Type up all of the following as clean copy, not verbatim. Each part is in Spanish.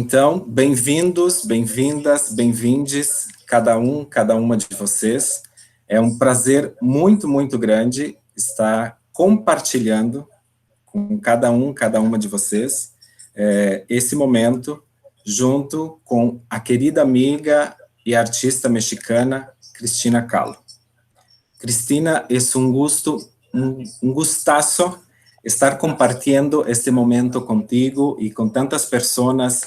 Então, bem-vindos, bem-vindas, bem-vindes, cada uma de vocês. É um prazer muito grande estar compartilhando com cada uma de vocês esse momento, junto com a querida amiga e artista mexicana, Cristina Kahlo. Cristina, é um gustazo estar compartiendo este momento contigo y con tantas personas,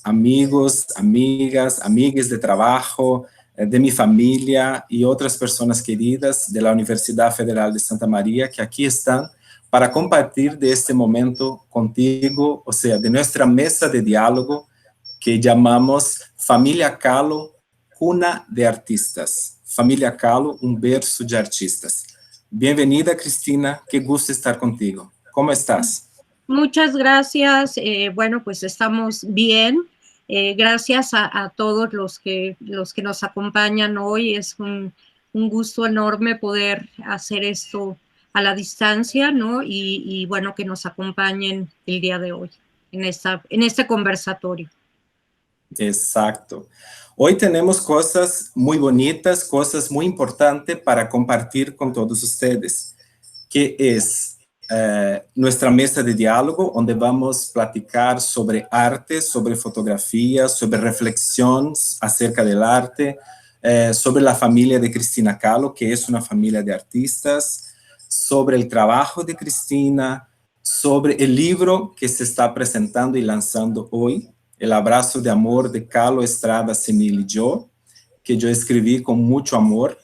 amigos, amigas, amigues de trabajo, de mi familia y otras personas queridas de la Universidad Federal de Santa María que aquí están para compartir de este momento contigo, o sea, de nuestra mesa de diálogo que llamamos Familia Kahlo, Cuna de Artistas. Familia Kahlo, un berço de artistas. Bienvenida, Cristina, qué gusto estar contigo. ¿Cómo estás? Muchas gracias. Bueno, pues estamos bien. Gracias a todos los que nos acompañan hoy. Es un gusto enorme poder hacer esto a la distancia, ¿no? Y bueno, que nos acompañen el día de hoy en este conversatorio. Exacto. Hoy tenemos cosas muy bonitas, cosas muy importantes para compartir con todos ustedes, que es nuestra mesa de diálogo, donde vamos a platicar sobre arte, sobre fotografía, sobre reflexiones acerca del arte, sobre la familia de Cristina Kahlo, que es una familia de artistas, sobre el trabajo de Cristina, sobre el libro que se está presentando y lanzando hoy, El abrazo de amor de Kahlo Estrada Senil y yo, que yo escribí con mucho amor,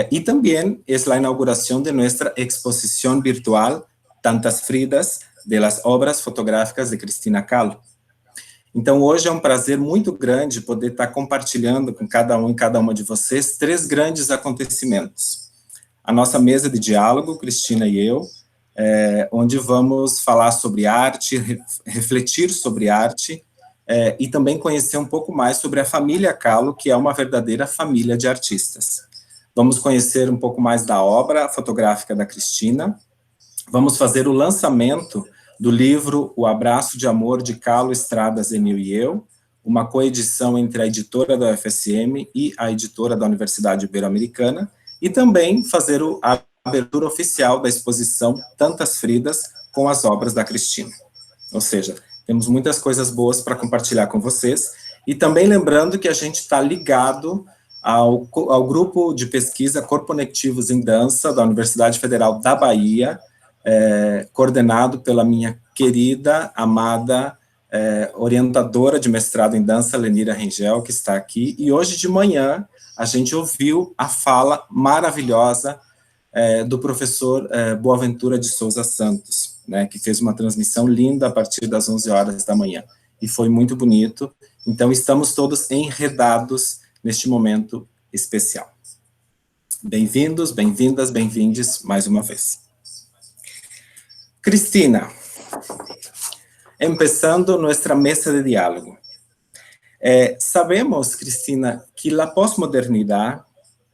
y también es la inauguración de nuestra exposición virtual, Tantas Fridas, de las obras fotográficas de Cristina Kahlo. Então, hoje é um prazer muito grande poder estar compartilhando com cada e cada uma de vocês 3 grandes acontecimentos. A nossa mesa de diálogo, Cristina e eu, onde vamos falar sobre arte, refletir sobre arte, e também conhecer um pouco mais sobre a família Kahlo, que é uma verdadeira família de artistas. Vamos conhecer um pouco mais da obra fotográfica da Cristina, vamos fazer o lançamento do livro O Abraço de Amor de Kahlo Estrada Zenil e eu, uma coedição entre a editora da UFSM e a editora da Universidade Ibero-Americana, e também fazer a abertura oficial da exposição Tantas Fridas com as obras da Cristina. Ou seja, temos muitas coisas boas para compartilhar com vocês, e também lembrando que a gente está ligado ao grupo de pesquisa Corponectivos em Dança da Universidade Federal da Bahia, coordenado pela minha querida, amada, orientadora de mestrado em dança, Lenira Rengel, que está aqui, e hoje de manhã a gente ouviu a fala maravilhosa do professor Boaventura de Souza Santos, né, que fez uma transmissão linda a partir das 11 horas da manhã, e foi muito bonito. Então, estamos todos enredados neste momento especial. Bem-vindos, bem-vindas, bem-vindes mais uma vez. Cristina, empezando nuestra mesa de diálogo. Sabemos, Cristina, que la posmodernidad,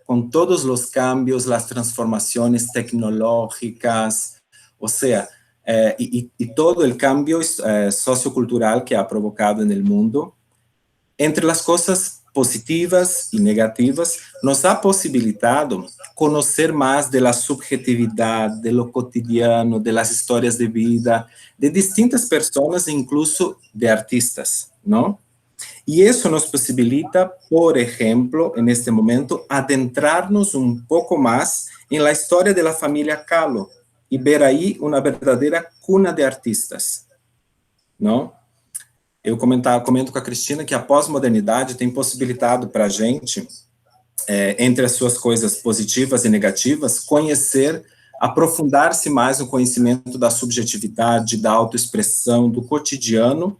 con todos los cambios, las transformaciones tecnológicas, o sea, y todo el cambio sociocultural que ha provocado en el mundo, entre las cosas positivas y negativas, nos ha posibilitado conocer más de la subjetividad, de lo cotidiano, de las historias de vida, de distintas personas, incluso de artistas, ¿no? Y eso nos posibilita, por ejemplo, en este momento, adentrarnos un poco más en la historia de la familia Kahlo y ver ahí una verdadera cuna de artistas, ¿no? Eu comento com a Cristina que a pós-modernidade tem possibilitado para a gente, entre as suas coisas positivas e negativas, conhecer, aprofundar-se mais no conhecimento da subjetividade, da autoexpressão, do cotidiano,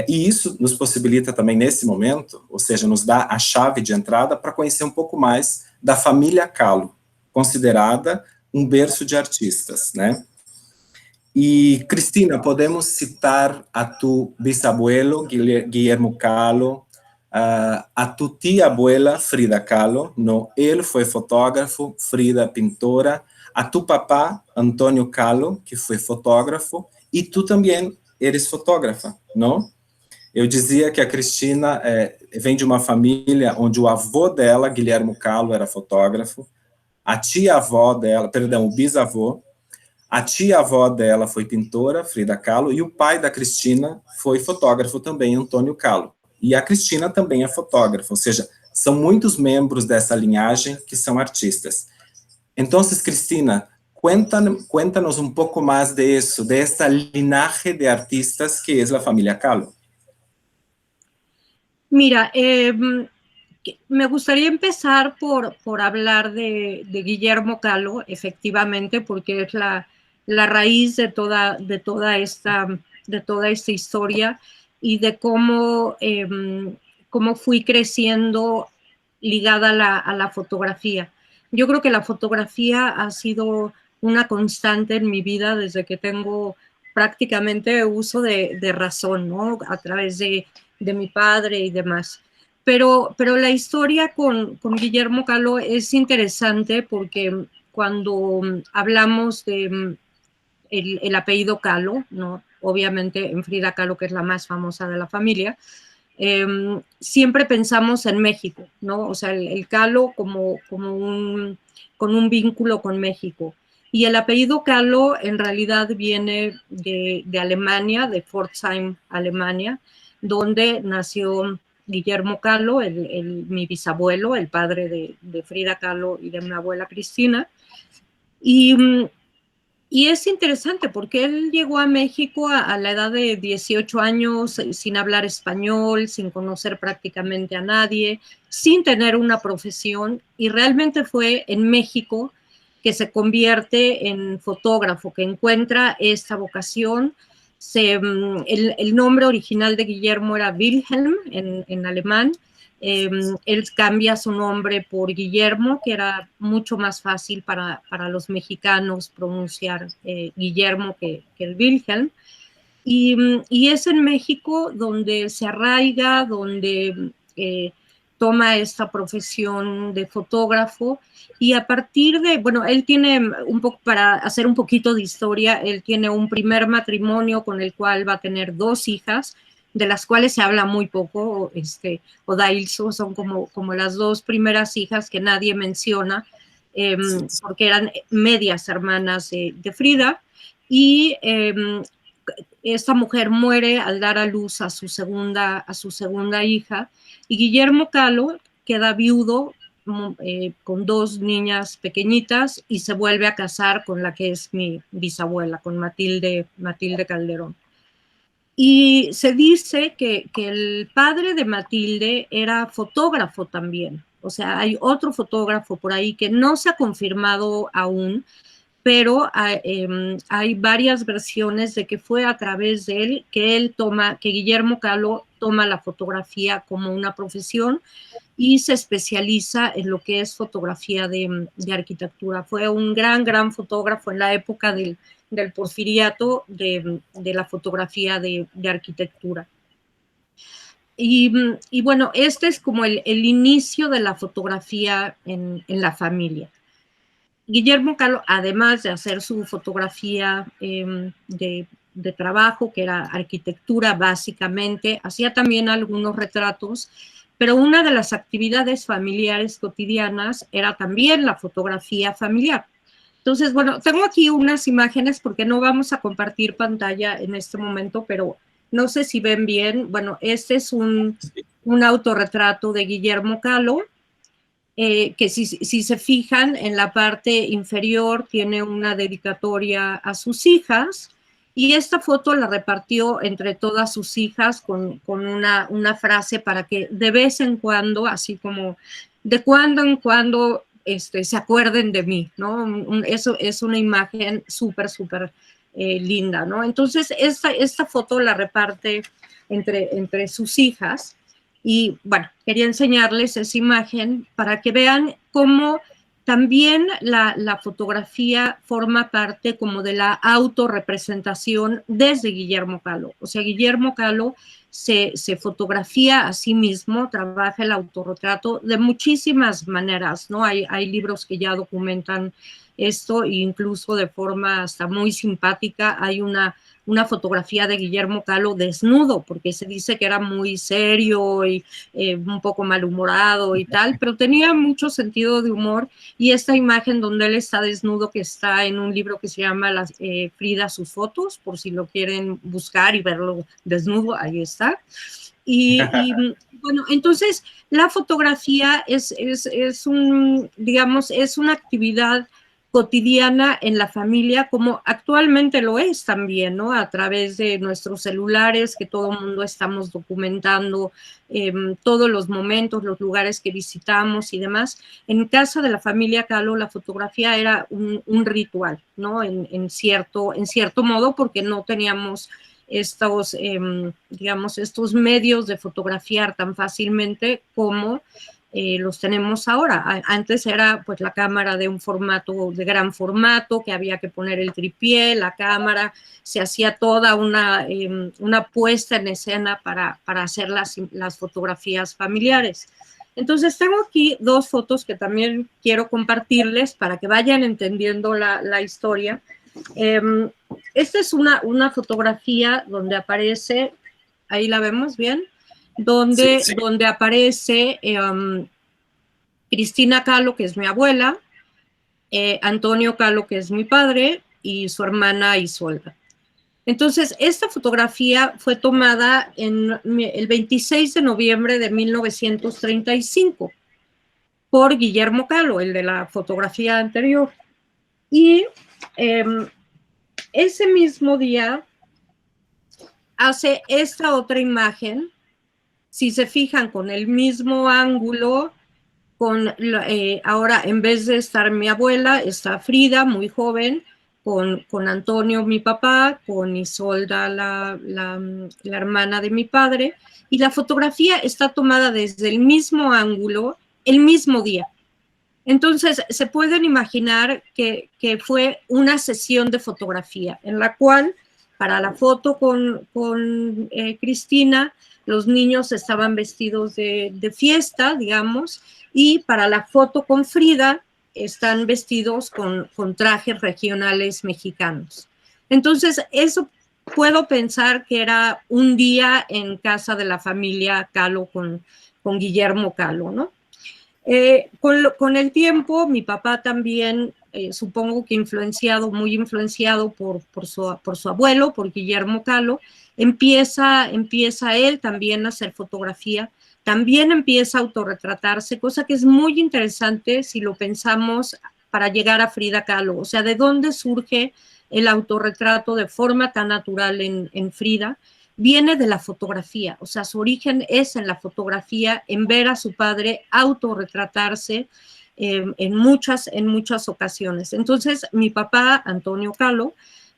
e isso nos possibilita também nesse momento, ou seja, nos dá a chave de entrada para conhecer um pouco mais da família Kahlo, considerada um berço de artistas, né? E, Cristina, podemos citar a tu bisabuelo, Guillermo Kahlo, a tu tia-abuela, Frida Kahlo, no, ele foi fotógrafo, Frida pintora, a tu papá, Antônio Kahlo, que foi fotógrafo, e tu também eres fotógrafa, não? Eu dizia que a Cristina vem de uma família onde o avô dela, Guilhermo Kahlo, era fotógrafo, a tia-avó dela, perdão, o bisavô, a tia-avó dela foi pintora, Frida Kahlo, e o pai da Cristina foi fotógrafo também, Antônio Kahlo. E a Cristina também é fotógrafa, ou seja, são muitos membros dessa linhagem que são artistas. Então, Cristina, cuéntanos un poco más de eso, de esta linaje de artistas que es la familia Kahlo. Mira, me gustaría empezar por hablar de Guillermo Kahlo, efectivamente, porque es la raíz de toda esta historia y de cómo fui creciendo ligada a la fotografía. Yo creo que la fotografía ha sido una constante en mi vida desde que tengo prácticamente uso de razón, ¿no? A través de mi padre y demás. Pero la historia con Guillermo Kahlo es interesante porque cuando hablamos de el apellido Kahlo, ¿no? Obviamente en Frida Kahlo, que es la más famosa de la familia, siempre pensamos en México, ¿no? O sea, el Kahlo con un vínculo con México. Y el apellido Kahlo en realidad viene de Alemania, de Pforzheim, Alemania, donde nació Guillermo Kahlo, mi bisabuelo, el padre de Frida Kahlo y de mi abuela Cristina. Y es interesante porque él llegó a México a la edad de 18 años, sin hablar español, sin conocer prácticamente a nadie, sin tener una profesión, y realmente fue en México que se convierte en fotógrafo, que encuentra esta vocación. El nombre original de Guillermo era Wilhelm en alemán. Él cambia su nombre por Guillermo, que era mucho más fácil para los mexicanos pronunciar Guillermo que el Wilhelm. Y es en México donde se arraiga, donde toma esta profesión de fotógrafo, y a partir de, bueno, él tiene un poco, para hacer un poquito de historia, él tiene un primer matrimonio con el cual va a tener 2 hijas, de las cuales se habla muy poco, Oda Ilso, son como las 2 primeras hijas que nadie menciona, porque eran medias hermanas de Frida, y esta mujer muere al dar a luz a su segunda hija, y Guillermo Kahlo queda viudo con 2 niñas pequeñitas y se vuelve a casar con la que es mi bisabuela, con Matilde Calderón. Y se dice que el padre de Matilde era fotógrafo también. O sea, hay otro fotógrafo por ahí que no se ha confirmado aún, pero hay varias versiones de que fue a través de él que Guillermo Kahlo toma la fotografía como una profesión y se especializa en lo que es fotografía de arquitectura. Fue un gran fotógrafo en la época del porfiriato de la fotografía de arquitectura. Y bueno, este es como el inicio de la fotografía en la familia. Guillermo Kahlo, además de hacer su fotografía de trabajo, que era arquitectura básicamente, hacía también algunos retratos, pero una de las actividades familiares cotidianas era también la fotografía familiar. Entonces, bueno, tengo aquí unas imágenes porque no vamos a compartir pantalla en este momento, pero no sé si ven bien. Bueno, este es un autorretrato de Guillermo Kahlo, que si se fijan en la parte inferior tiene una dedicatoria a sus hijas, y esta foto la repartió entre todas sus hijas con una frase para que de vez en cuando, así como de cuando en cuando, se acuerden de mí, ¿no? Eso es una imagen súper linda, ¿no? Entonces esta foto la reparte entre sus hijas. Y bueno, quería enseñarles esa imagen para que vean cómo también la fotografía forma parte como de la autorrepresentación desde Guillermo Kahlo. O sea, Guillermo Kahlo se fotografía a sí mismo, trabaja el autorretrato de muchísimas maneras, ¿no? Hay libros que ya documentan esto, e incluso de forma hasta muy simpática. Hay una fotografía de Guillermo Kahlo desnudo, porque se dice que era muy serio y un poco malhumorado y tal, pero tenía mucho sentido de humor. Y esta imagen donde él está desnudo, que está en un libro que se llama Frida, sus fotos, por si lo quieren buscar y verlo desnudo, ahí está. Y bueno, entonces la fotografía es digamos, es una actividad cotidiana en la familia, como actualmente lo es también, ¿no? A través de nuestros celulares, que todo el mundo estamos documentando todos los momentos, los lugares que visitamos y demás. En casa de la familia Kahlo, la fotografía era un ritual, ¿no? En cierto modo, porque no teníamos estos, digamos, estos medios de fotografiar tan fácilmente como los tenemos ahora. Antes era pues la cámara de un formato, de gran formato, que había que poner el tripié, la cámara, se hacía toda una puesta en escena para hacer las fotografías familiares. Entonces tengo aquí dos fotos que también quiero compartirles para que vayan entendiendo la historia. Esta es una fotografía donde aparece, ahí la vemos bien, donde aparece Cristina Kahlo, que es mi abuela, Antonio Kahlo, que es mi padre, y su hermana Isolda. Entonces, esta fotografía fue tomada el 26 de noviembre de 1935 por Guillermo Kahlo, el de la fotografía anterior. Y ese mismo día hace esta otra imagen, si se fijan, con el mismo ángulo, ahora en vez de estar mi abuela, está Frida, muy joven, con Antonio, mi papá, con Isolda, la hermana de mi padre, y la fotografía está tomada desde el mismo ángulo, el mismo día. Entonces, se pueden imaginar que fue una sesión de fotografía en la cual, para la foto con Cristina, los niños estaban vestidos de fiesta, digamos, y para la foto con Frida, están vestidos con trajes regionales mexicanos. Entonces, eso puedo pensar que era un día en casa de la familia Kahlo con Guillermo Kahlo, ¿no? Con el tiempo, mi papá también, supongo que muy influenciado por su abuelo, por Guillermo Kahlo, empieza él también a hacer fotografía, también empieza a autorretratarse, cosa que es muy interesante si lo pensamos para llegar a Frida Kahlo. O sea, ¿de dónde surge el autorretrato de forma tan natural en Frida? Viene de la fotografía, o sea, su origen es en la fotografía, en ver a su padre autorretratarse en muchas ocasiones. Entonces, mi papá, Antonio Kahlo,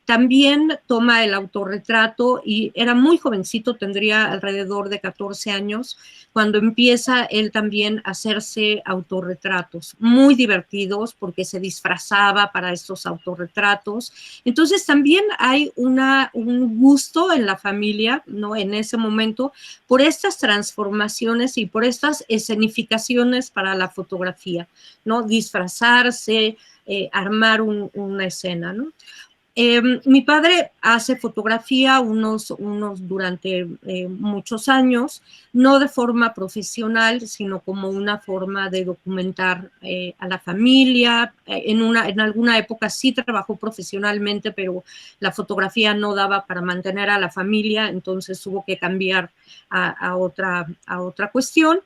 también toma el autorretrato y era muy jovencito, tendría alrededor de 14 años, cuando empieza él también a hacerse autorretratos, muy divertidos porque se disfrazaba para estos autorretratos. Entonces también hay un gusto en la familia, ¿no? En ese momento, por estas transformaciones y por estas escenificaciones para la fotografía, ¿no? Disfrazarse, armar una escena, ¿no? Mi padre hace fotografía durante muchos años, no de forma profesional, sino como una forma de documentar a la familia. En alguna época sí trabajó profesionalmente, pero la fotografía no daba para mantener a la familia, entonces tuvo que cambiar a otra cuestión.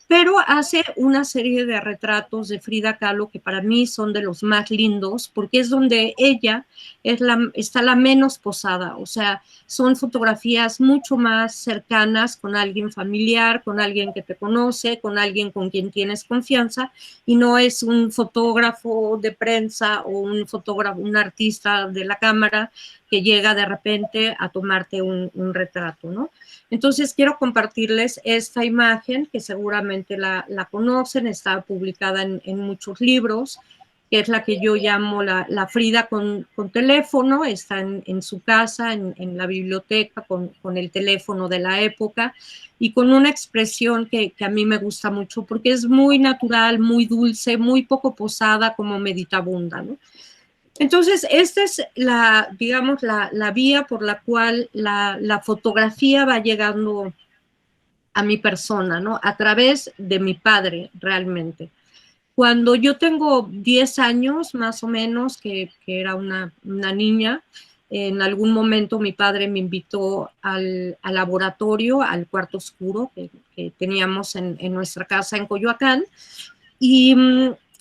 Pero hace una serie de retratos de Frida Kahlo que para mí son de los más lindos, porque es donde ella está la menos posada, o sea, son fotografías mucho más cercanas con alguien familiar, con alguien que te conoce, con alguien con quien tienes confianza, y no es un fotógrafo de prensa o un artista de la cámara que llega de repente a tomarte un retrato, ¿no? Entonces quiero compartirles esta imagen que seguramente la conocen, está publicada en muchos libros. que es la que yo llamo la Frida con teléfono, está en su casa, en la biblioteca, con el teléfono de la época, y con una expresión que a mí me gusta mucho, porque es muy natural, muy dulce, muy poco posada, como meditabunda, ¿no? Entonces, esta es digamos, la vía por la cual la fotografía va llegando a mi persona, ¿no? A través de mi padre, realmente. Cuando yo tengo 10 años, más o menos, que era una niña, en algún momento mi padre me invitó al laboratorio, al cuarto oscuro que teníamos en nuestra casa en Coyoacán, y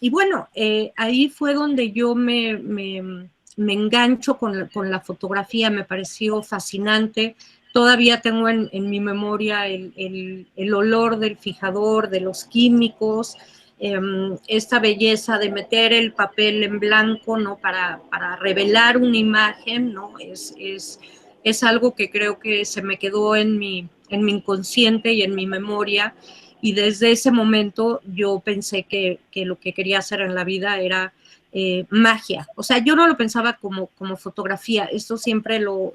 bueno, ahí fue donde yo me engancho con la fotografía, me pareció fascinante. Todavía tengo en mi memoria el olor del fijador, de los químicos, esta belleza de meter el papel en blanco, ¿no? Para revelar una imagen, ¿no? Es algo que creo que se me quedó en mi inconsciente y en mi memoria, y desde ese momento yo pensé que lo que quería hacer en la vida era magia. O sea, yo no lo pensaba como fotografía, esto siempre lo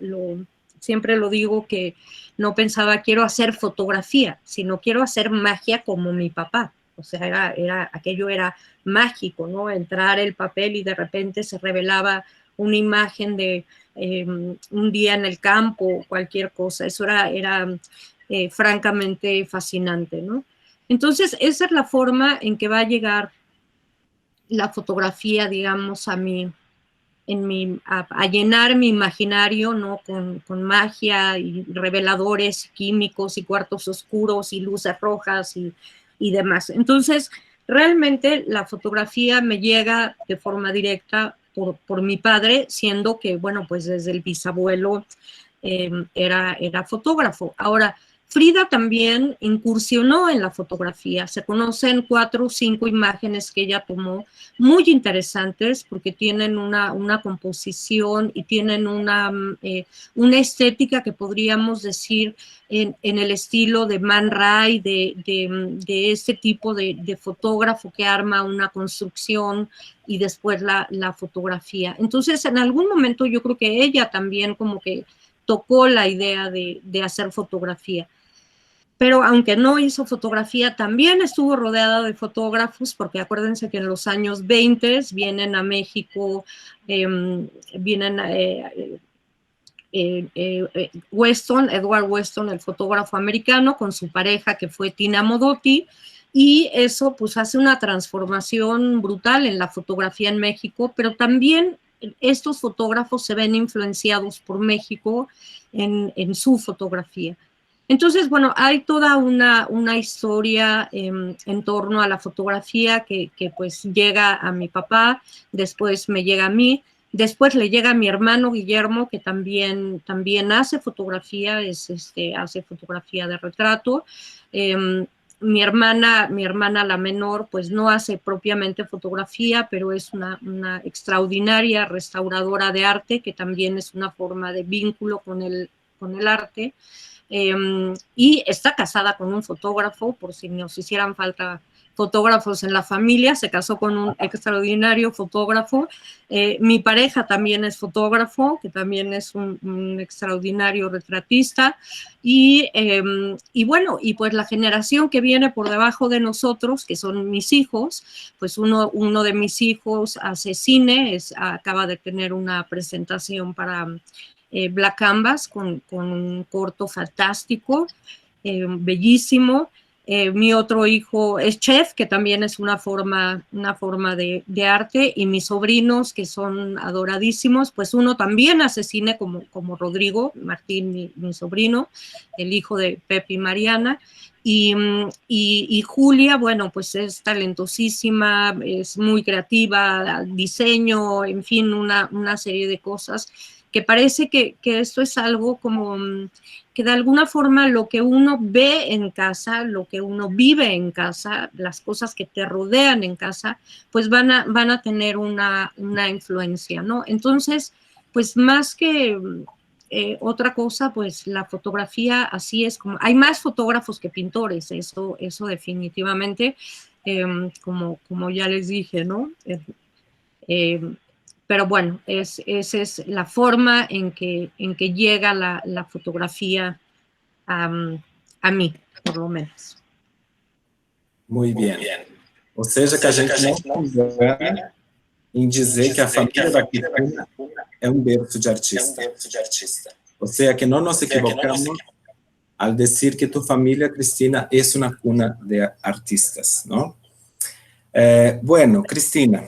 digo, que no pensaba quiero hacer fotografía, sino quiero hacer magia como mi papá. O sea, aquello era mágico, ¿no? Entrar el papel y de repente se revelaba una imagen de un día en el campo, cualquier cosa. Eso era francamente fascinante, ¿no? Entonces, esa es la forma en que va a llegar la fotografía, digamos, a llenar mi imaginario, ¿no? Con magia y reveladores químicos y cuartos oscuros y luces rojas y demás. Entonces, realmente la fotografía me llega de forma directa por mi padre, siendo que, bueno, pues desde el bisabuelo era fotógrafo. Ahora, Frida también incursionó en la fotografía. Se conocen 4 o 5 imágenes que ella tomó, muy interesantes, porque tienen una composición y tienen una estética que podríamos decir en el estilo de Man Ray, de este tipo de fotógrafo que arma una construcción y después la fotografía. Entonces, en algún momento yo creo que ella también como que tocó la idea de hacer fotografía. Pero aunque no hizo fotografía, también estuvo rodeada de fotógrafos, porque acuérdense que en los años 20 vienen a México, vienen Edward Weston, el fotógrafo americano, con su pareja que fue Tina Modotti, y eso pues hace una transformación brutal en la fotografía en México, pero también estos fotógrafos se ven influenciados por México en su fotografía. Entonces, bueno, hay toda una historia en torno a la fotografía que pues llega a mi papá, después me llega a mí, después le llega a mi hermano Guillermo, que también hace fotografía, hace fotografía de retrato. Mi hermana la menor, pues no hace propiamente fotografía, pero es una extraordinaria restauradora de arte, que también es una forma de vínculo con el arte. Y está casada con un fotógrafo, por si nos hicieran falta fotógrafos en la familia, se casó con un extraordinario fotógrafo. Mi pareja también es fotógrafo, que también es un extraordinario retratista, y bueno, y pues la generación que viene por debajo de nosotros, que son mis hijos, pues uno de mis hijos hace cine, acaba de tener una presentación para Black Canvas con un corto fantástico, bellísimo. Mi otro hijo es chef, que también es una forma de arte, y mis sobrinos, que son adoradísimos, pues uno también hace cine como Rodrigo Martín, mi sobrino, el hijo de Pepe y Mariana, y Julia, bueno, pues es talentosísima, es muy creativa, diseño, en fin, una serie de cosas que parece que esto es algo como que de alguna forma lo que uno ve en casa, lo que uno vive en casa, las cosas que te rodean en casa, pues van a tener una influencia, ¿no? Entonces, pues más que otra cosa, pues la fotografía así es como, hay más fotógrafos que pintores, eso definitivamente, como ya les dije, ¿no? Pero bueno, esa es la forma en que llega la fotografía a mí, por lo menos. Muy bien. Ou seja, que a gente não se engana em dizer que a família da Cristina é um berço de artista. Ou seja, que não nos equivocamos al decir que tu familia, Cristina, es una cuna de artistas, ¿no? Bueno, Cristina,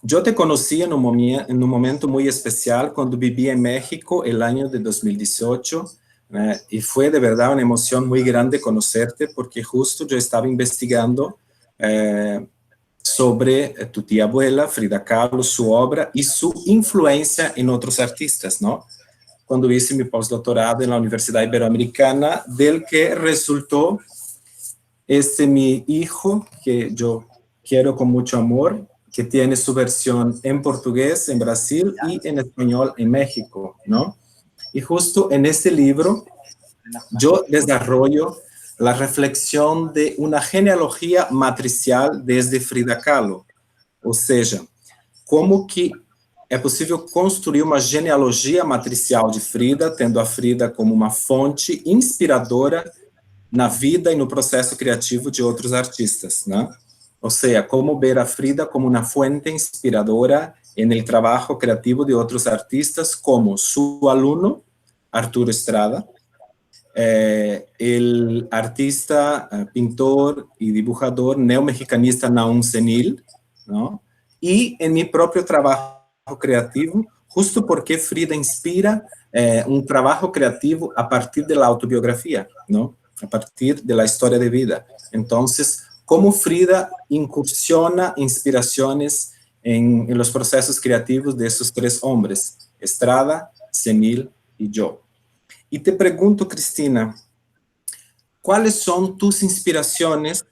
yo te conocí en un momento muy especial cuando viví en México el año de 2018, y fue de verdad una emoción muy grande conocerte porque justo yo estaba investigando sobre tu tía abuela, Frida Kahlo, su obra y su influencia en otros artistas, ¿no? Cuando hice mi postdoctorado en la Universidad Iberoamericana, del que resultó mi hijo, que yo quiero con mucho amor, que tiene su versión en portugués en Brasil y en español en México, ¿no? Y justo en este libro yo desarrollo la reflexión de una genealogía matricial desde Frida Kahlo, ou seja, como que é possível construir uma genealogia matricial de Frida, tendo a Frida como uma fonte inspiradora na vida e no processo criativo de outros artistas, né? Ou seja, como ver a Frida como uma fuente inspiradora no trabalho criativo de outros artistas, como su aluno, Arturo Estrada, el artista, pintor y dibujador neomexicanista Naum Senil, ¿no? Y en mi propio trabajo creativo, justo porque Frida inspira un trabajo creativo a partir de la autobiografía, ¿no? A partir de la historia de vida. Entonces, cómo Frida incursiona inspiraciones en los procesos creativos de esos tres hombres, Estrada, Senil y yo. Y te pregunto, Cristina, ¿cuáles son tus inspiraciones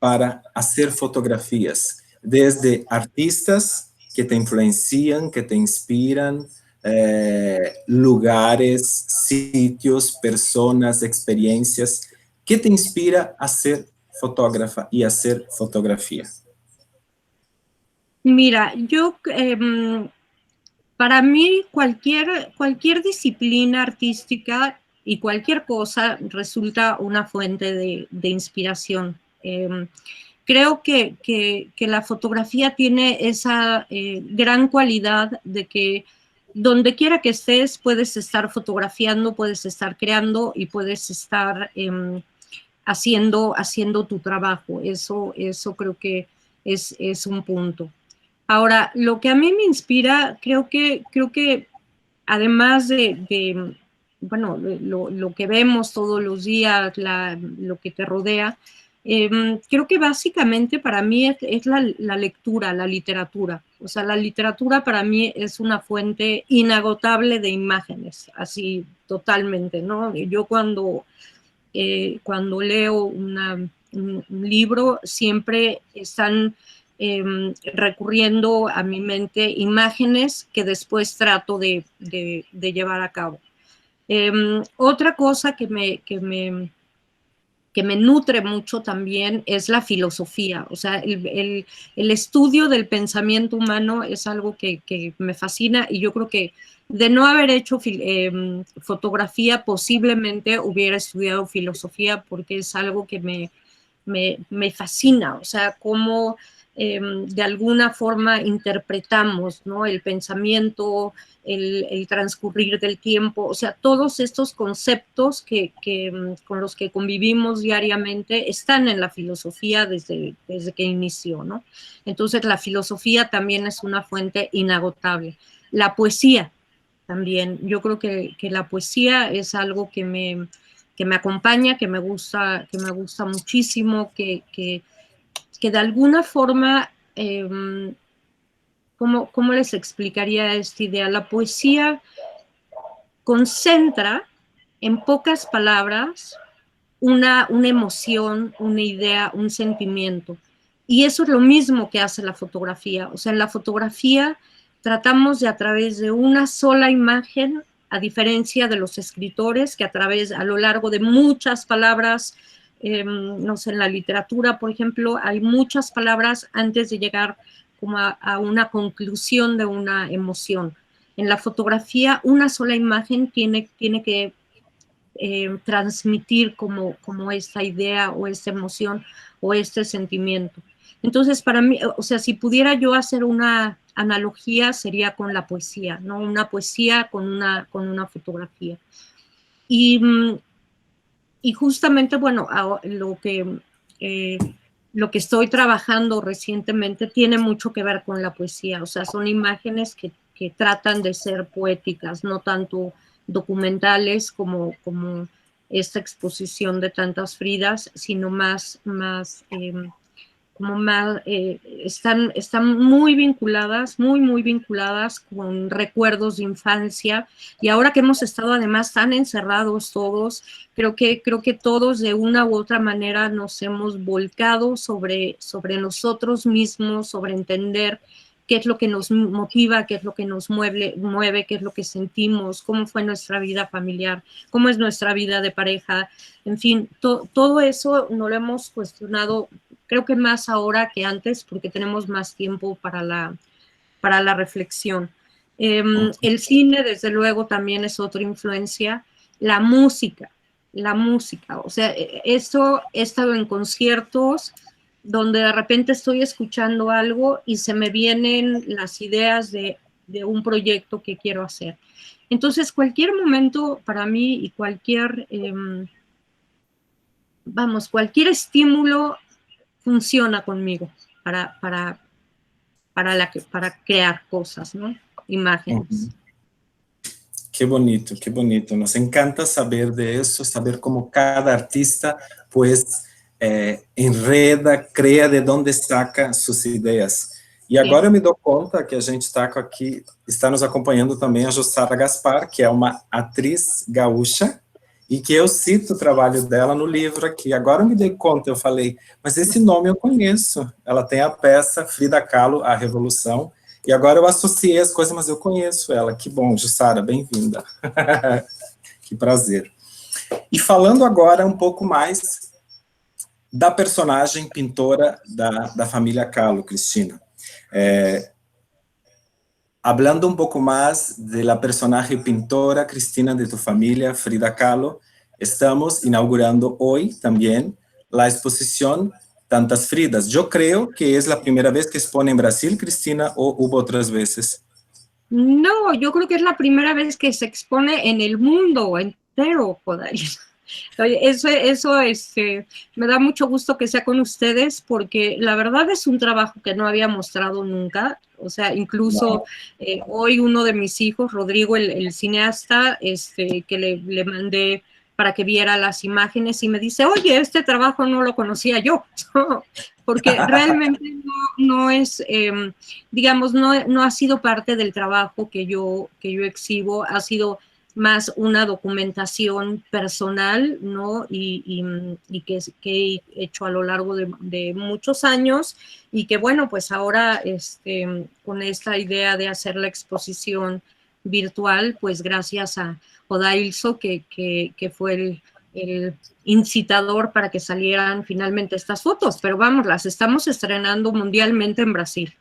para hacer fotografías? Desde artistas que te influencian, que te inspiran, lugares, sitios, personas, experiencias. ¿Qué te inspira a ser fotógrafa y hacer fotografía? Mira, yo... para mí, cualquier disciplina artística y cualquier cosa resulta una fuente de inspiración. Creo que la fotografía tiene esa gran cualidad de que donde quiera que estés, puedes estar fotografiando, puedes estar creando y puedes estar haciendo tu trabajo. Eso creo que es un punto. Ahora, lo que a mí me inspira, creo que además de bueno, lo que vemos todos los días, lo que te rodea, creo que básicamente para mí es la lectura, la literatura. O sea, la literatura para mí es una fuente inagotable de imágenes, así totalmente, ¿no? Yo cuando leo un libro, siempre están recurriendo a mi mente imágenes que después trato de llevar a cabo. Otra cosa que me nutre mucho también es la filosofía. O sea, el estudio del pensamiento humano es algo que me fascina, y yo creo que de no haber hecho fotografía, posiblemente hubiera estudiado filosofía, porque es algo que me fascina. O sea, cómo de alguna forma interpretamos, ¿no?, el pensamiento, el transcurrir del tiempo, o sea, todos estos conceptos con los que convivimos diariamente están en la filosofía desde que inició, ¿no? Entonces, la filosofía también es una fuente inagotable. La poesía también, yo creo que la poesía es algo que me acompaña, que me gusta muchísimo, que de alguna forma, ¿cómo les explicaría esta idea? La poesía concentra en pocas palabras una emoción, una idea, un sentimiento. Y eso es lo mismo que hace la fotografía. O sea, en la fotografía tratamos de, a través de una sola imagen, a diferencia de los escritores que a lo largo de muchas palabras, no sé, en la literatura, por ejemplo, hay muchas palabras antes de llegar a una conclusión de una emoción. En la fotografía, una sola imagen tiene que transmitir como esta idea o esta emoción o este sentimiento. Entonces, para mí, o sea, si pudiera yo hacer una analogía, sería con la poesía, ¿no? Una poesía con una fotografía. Y justamente, bueno, lo que estoy trabajando recientemente tiene mucho que ver con la poesía, o sea, son imágenes que tratan de ser poéticas, no tanto documentales como esta exposición de tantas Fridas, sino están muy vinculadas, muy vinculadas con recuerdos de infancia, y ahora que hemos estado además tan encerrados todos, creo que todos de una u otra manera nos hemos volcado sobre nosotros mismos, sobre entender qué es lo que nos motiva, qué es lo que nos mueve, qué es lo que sentimos, cómo fue nuestra vida familiar, cómo es nuestra vida de pareja, en fin, todo eso no lo hemos cuestionado, creo que más ahora que antes, porque tenemos más tiempo para la reflexión. El cine, desde luego, también es otra influencia. La música, o sea, esto he estado en conciertos donde de repente estoy escuchando algo y se me vienen las ideas de un proyecto que quiero hacer. Entonces, cualquier momento para mí y cualquier estímulo funciona conmigo para crear cosas, ¿no? Imágenes. Qué bonito, qué bonito. Nos encanta saber de eso, saber cómo cada artista, pues, enreda, cria de onde saca suas ideias. E agora eu me dou conta que a gente está aqui, está nos acompanhando também a Jussara Gaspar, que é uma atriz gaúcha, e que eu cito o trabalho dela no livro aqui. Agora eu me dei conta, eu falei, mas esse nome eu conheço. Ela tem a peça Frida Kahlo, A Revolução, e agora eu associei as coisas, mas eu conheço ela. Que bom, Jussara, bem-vinda. Que prazer. E falando agora um pouco mais da personagem pintora da família Kahlo, Cristina. Hablando un poco más de la personaje pintora Cristina de tu familia, Frida Kahlo, estamos inaugurando hoy también la exposición Tantas Fridas. Yo creo que es la primera vez que expone en Brasil, Cristina, o hubo otras veces. No, yo creo que es la primera vez que se expone en el mundo entero, Kodaly. Eso me da mucho gusto que sea con ustedes, porque la verdad es un trabajo que no había mostrado nunca. O sea, incluso hoy uno de mis hijos, Rodrigo, el cineasta, que le mandé para que viera las imágenes, y me dice, oye, este trabajo no lo conocía yo, porque realmente no es, digamos, no ha sido parte del trabajo que yo exhibo, ha sido más una documentación personal, ¿no? Y que he hecho a lo largo de muchos años, y que, bueno, pues ahora con esta idea de hacer la exposición virtual, pues gracias a Odailso, que fue el incitador para que salieran finalmente estas fotos, pero vamos, las estamos estrenando mundialmente en Brasil.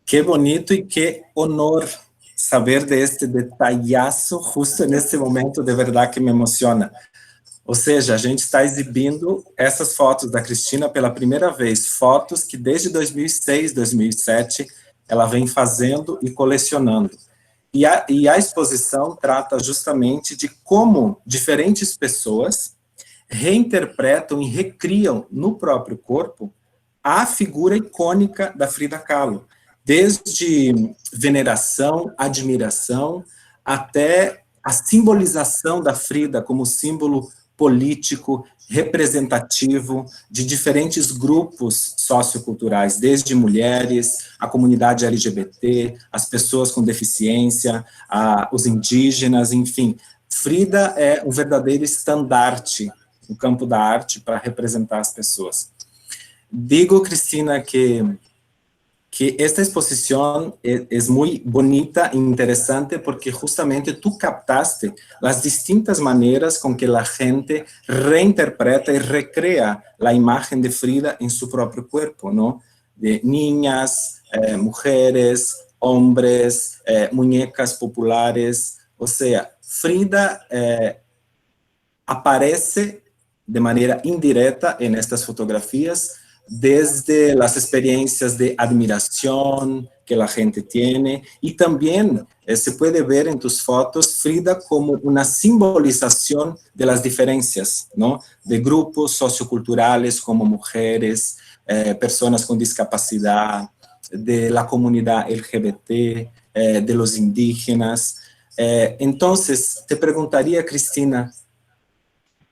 Qué bonito y qué honor saber de este detallazo justo nesse momento, de verdade que me emociona. Ou seja, a gente está exibindo essas fotos da Cristina pela primeira vez, fotos que desde 2006, 2007, ela vem fazendo e colecionando. E a exposição trata justamente de como diferentes pessoas reinterpretam e recriam no próprio corpo a figura icônica da Frida Kahlo, desde veneração, admiração, até a simbolização da Frida como símbolo político, representativo de diferentes grupos socioculturais, desde mulheres, a comunidade LGBT, as pessoas com deficiência, os indígenas, enfim. Frida é um verdadeiro estandarte no campo da arte para representar as pessoas. Digo, Cristina, que esta exposición es muy bonita e interesante porque justamente tú captaste las distintas maneras con que la gente reinterpreta y recrea la imagen de Frida en su propio cuerpo, ¿no? de niñas, mujeres, hombres, muñecas populares. O sea, Frida aparece de manera indirecta en estas fotografías desde las experiencias de admiración que la gente tiene, y también se puede ver en tus fotos Frida como una simbolización de las diferencias, ¿no? De grupos socioculturales como mujeres, personas con discapacidad, de la comunidad LGBT, de los indígenas. Entonces, te preguntaría, Cristina,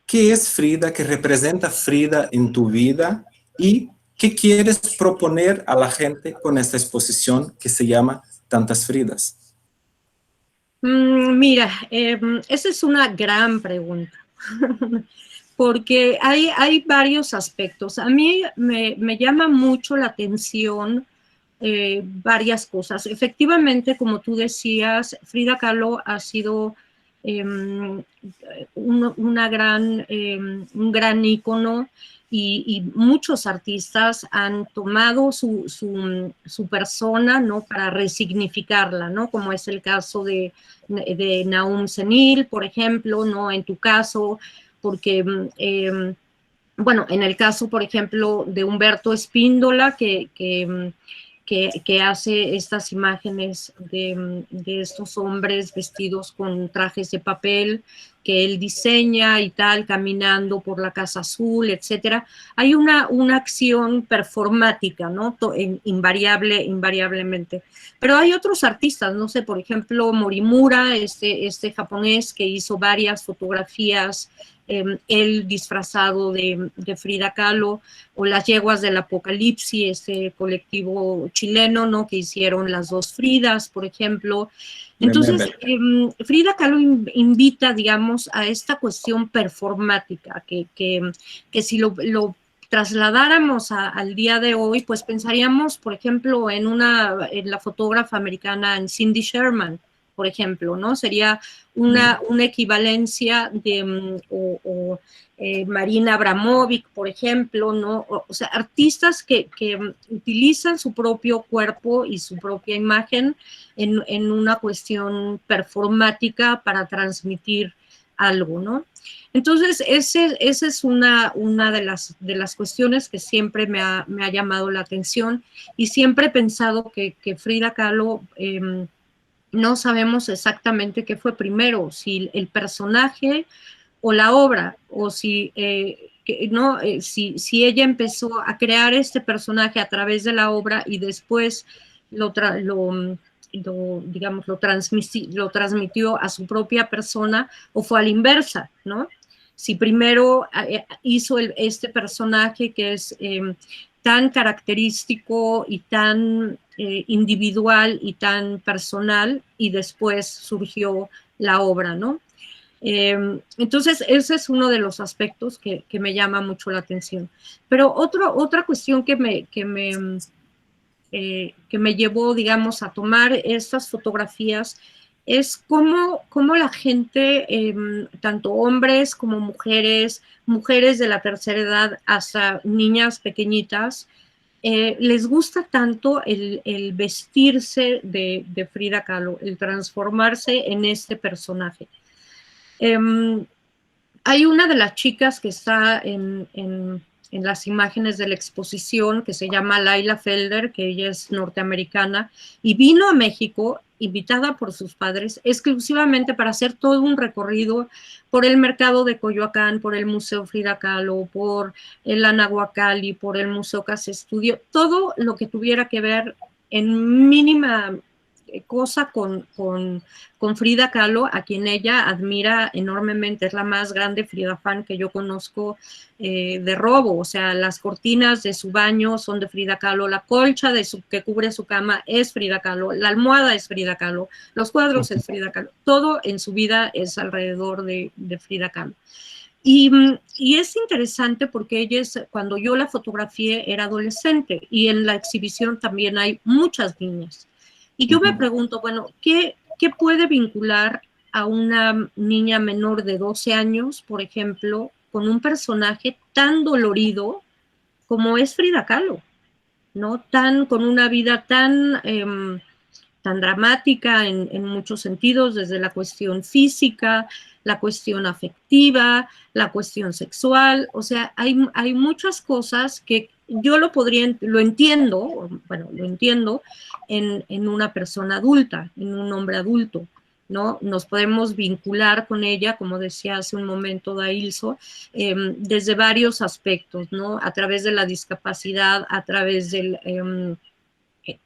¿qué es Frida? ¿Qué representa Frida en tu vida? ¿Y qué quieres proponer a la gente con esta exposición que se llama Tantas Fridas? Mira, esa es una gran pregunta, porque hay varios aspectos. A mí me llama mucho la atención varias cosas. Efectivamente, como tú decías, Frida Kahlo ha sido un gran ícono, y muchos artistas han tomado su persona, ¿no? Para resignificarla, ¿no? Como es el caso de Naum Senil, por ejemplo, ¿no? En tu caso, porque bueno, en el caso, por ejemplo, de Humberto Espíndola, que hace estas imágenes de estos hombres vestidos con trajes de papel que él diseña y tal, caminando por la Casa Azul, etcétera. Hay una acción performática, ¿no? Invariablemente. Pero hay otros artistas, no sé, por ejemplo, Morimura, este japonés que hizo varias fotografías, él disfrazado de Frida Kahlo, o Las Yeguas del Apocalipsis, este colectivo chileno, ¿no? Que hicieron las dos Fridas, por ejemplo. Entonces, Frida Kahlo invita, digamos, a esta cuestión performática, que si lo trasladáramos al día de hoy, pues pensaríamos, por ejemplo, en la fotógrafa americana, en Cindy Sherman, por ejemplo, ¿no? Sería una equivalencia de, Marina Abramovic, por ejemplo, ¿no? O sea, artistas que utilizan su propio cuerpo y su propia imagen en una cuestión performática para transmitir algo, ¿no? Entonces, esa es una de las cuestiones que siempre me ha llamado la atención, y siempre he pensado que Frida Kahlo, no sabemos exactamente qué fue primero, si el personaje o la obra, o si, no, si ella empezó a crear este personaje a través de la obra y después digamos, lo transmitió a su propia persona, o fue a la inversa, ¿no? Si primero hizo este personaje que es tan característico y tan individual y tan personal, y después surgió la obra, ¿no? Entonces, ese es uno de los aspectos que me llama mucho la atención. Pero otra cuestión que me llevó, digamos, a tomar estas fotografías es cómo la gente, tanto hombres como mujeres de la tercera edad hasta niñas pequeñitas, les gusta tanto el vestirse de Frida Kahlo, el transformarse en este personaje. Hay una de las chicas que está en las imágenes de la exposición, que se llama Laila Felder, que ella es norteamericana, y vino a México, invitada por sus padres, exclusivamente para hacer todo un recorrido por el mercado de Coyoacán, por el Museo Frida Kahlo, por el Anahuacalli, por el Museo Casa Estudio, todo lo que tuviera que ver en mínima cosa con Frida Kahlo, a quien ella admira enormemente. Es la más grande Frida fan que yo conozco de robo. O sea, las cortinas de su baño son de Frida Kahlo, la colcha que cubre su cama es Frida Kahlo, la almohada es Frida Kahlo, los cuadros es Frida Kahlo, todo en su vida es alrededor de Frida Kahlo. Y es interesante porque ella cuando yo la fotografié era adolescente, y en la exhibición también hay muchas niñas. Y yo me pregunto, bueno, ¿qué puede vincular a una niña menor de 12 años, por ejemplo, con un personaje tan dolorido como es Frida Kahlo? ¿no? Con una vida tan dramática en muchos sentidos, desde la cuestión física, la cuestión afectiva, la cuestión sexual. O sea, hay muchas cosas que yo lo entiendo, bueno, lo entiendo en una persona adulta, en un hombre adulto, ¿no? Nos podemos vincular con ella, como decía hace un momento Dailso, desde varios aspectos, ¿no? A través de la discapacidad, a través del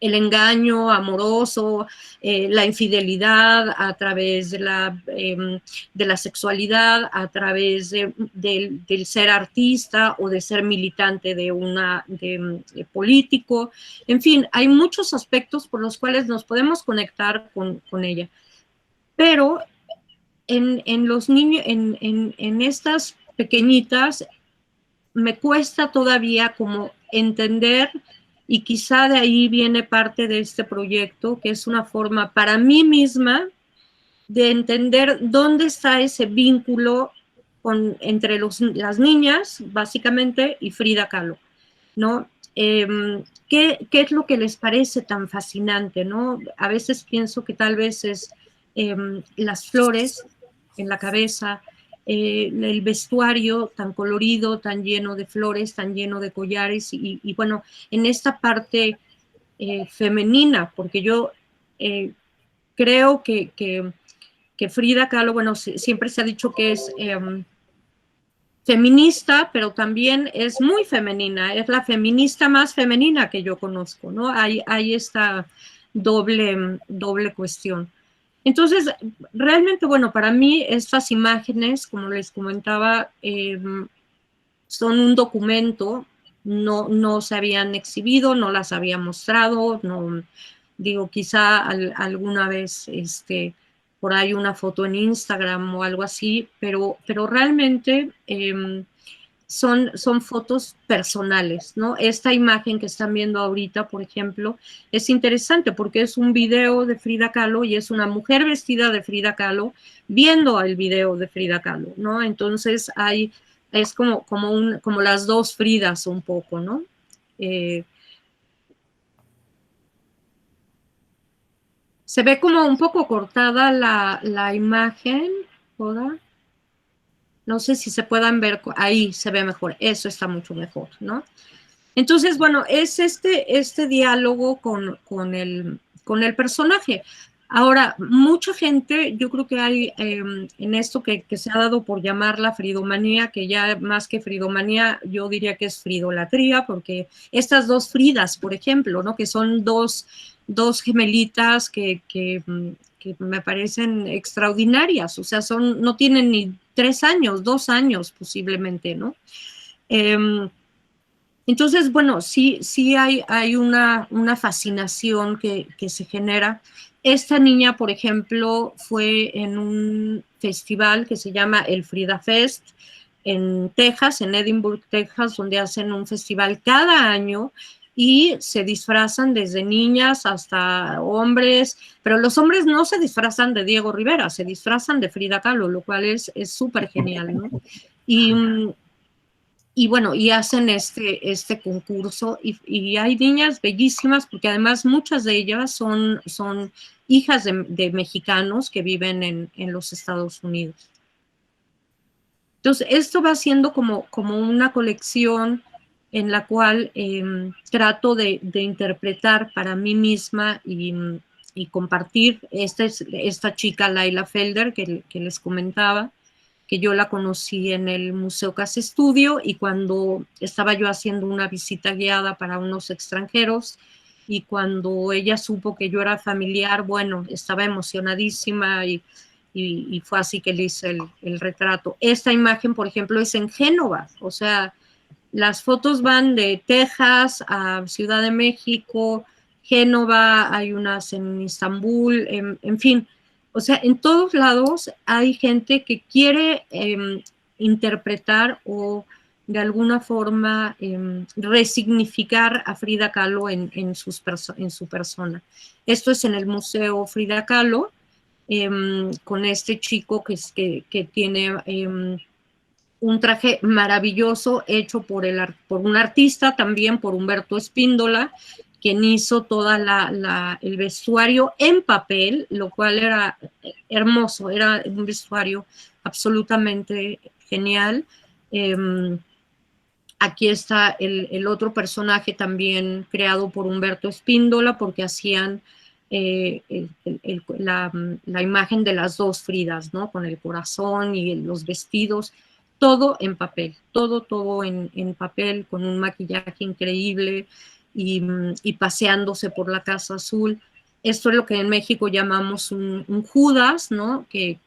el engaño amoroso, la infidelidad, a través de la sexualidad, a través del ser artista o de ser militante de político. En fin, hay muchos aspectos por los cuales nos podemos conectar con ella. Pero en los niños, en estas pequeñitas, me cuesta todavía como entender, y quizá de ahí viene parte de este proyecto, que es una forma para mí misma de entender dónde está ese vínculo entre las niñas, básicamente, y Frida Kahlo, ¿no? ¿Qué es lo que les parece tan fascinante, ¿no? A veces pienso que tal vez es las flores en la cabeza, el vestuario tan colorido, tan lleno de flores, tan lleno de collares, y bueno, en esta parte femenina, porque yo creo que Frida Kahlo, bueno, siempre se ha dicho que es feminista, pero también es muy femenina, es la feminista más femenina que yo conozco, ¿no? Hay esta doble cuestión. Entonces, realmente, bueno, para mí estas imágenes, como les comentaba, son un documento, no se habían exhibido, no las había mostrado, no, digo, quizá alguna vez por ahí una foto en Instagram o algo así, pero realmente son fotos personales, ¿no? Esta imagen que están viendo ahorita, por ejemplo, es interesante porque es un video de Frida Kahlo y es una mujer vestida de Frida Kahlo viendo el video de Frida Kahlo, ¿no? Entonces es como las dos Fridas un poco, ¿no? Se ve como un poco cortada la imagen, ¿toda? No sé si se puedan ver, ahí se ve mejor, eso está mucho mejor, ¿no? Entonces, bueno, es este diálogo con el personaje. Ahora, mucha gente, yo creo que hay en esto que se ha dado por llamar la fridomanía, que ya más que fridomanía, yo diría que es fridolatría, porque estas dos Fridas, por ejemplo, ¿no? Que son dos gemelitas que me parecen extraordinarias, o sea, no tienen ni 3 años, 2 años posiblemente, ¿no? Entonces, bueno, sí hay una fascinación que se genera. Esta niña, por ejemplo, fue en un festival que se llama el Frida Fest en Texas, en Edinburgh, Texas, donde hacen un festival cada año y se disfrazan desde niñas hasta hombres, pero los hombres no se disfrazan de Diego Rivera, se disfrazan de Frida Kahlo, lo cual es súper genial, ¿no? Y bueno, y hacen este concurso y hay niñas bellísimas porque además muchas de ellas son hijas de mexicanos que viven en los Estados Unidos. Entonces, esto va siendo como una colección en la cual trato de interpretar para mí misma y compartir. Esta chica, Laila Felder, que les comentaba, que yo la conocí en el Museo Casa Estudio y cuando estaba yo haciendo una visita guiada para unos extranjeros y cuando ella supo que yo era familiar, bueno, estaba emocionadísima y fue así que le hice el retrato. Esta imagen, por ejemplo, es en Génova, o sea, las fotos van de Texas a Ciudad de México, Génova, hay unas en Istambul, en fin, o sea, en todos lados hay gente que quiere interpretar o de alguna forma resignificar a Frida Kahlo en su persona. Esto es en el Museo Frida Kahlo, con este chico que tiene un traje maravilloso hecho por un artista, también por Humberto Espíndola, quien hizo toda el vestuario en papel, lo cual era hermoso, era un vestuario absolutamente genial. Aquí está el otro personaje también creado por Humberto Espíndola, porque hacían la imagen de las dos Fridas, ¿no? Con el corazón y los vestidos, todo en papel, todo en papel, con un maquillaje increíble y paseándose por la Casa Azul. Esto es lo que en México llamamos un Judas, ¿no? Que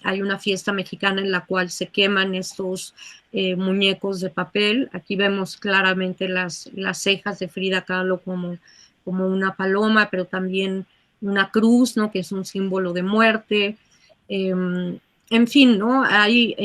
hay una fiesta mexicana en la cual se queman estos muñecos de papel. Aquí vemos claramente las cejas de Frida Kahlo como una paloma, pero también una cruz, ¿no? Que es un símbolo de muerte. En fin, ¿no? Hay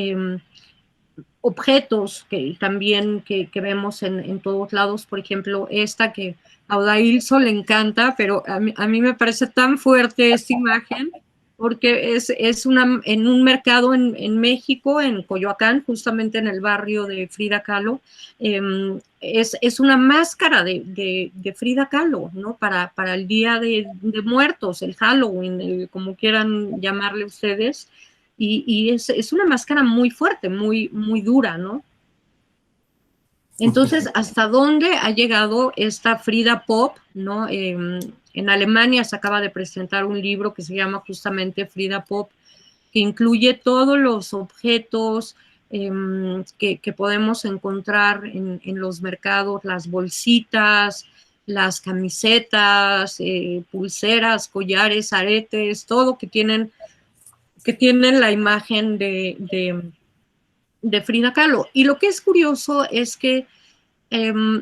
objetos que también que vemos en todos lados, por ejemplo, esta que a Odailso le encanta, pero a mí me parece tan fuerte esta imagen, porque es en un mercado en México, en Coyoacán, justamente en el barrio de Frida Kahlo, es una máscara de Frida Kahlo, ¿no? Para el Día de Muertos, el Halloween, como quieran llamarle ustedes, y es una máscara muy fuerte, muy dura, ¿no? Entonces, ¿hasta dónde ha llegado esta Frida Pop, ¿no? En Alemania se acaba de presentar un libro que se llama justamente Frida Pop, que incluye todos los objetos que podemos encontrar en los mercados, las bolsitas, las camisetas, pulseras, collares, aretes, todo que tienen la imagen de Frida Kahlo. Y lo que es curioso es que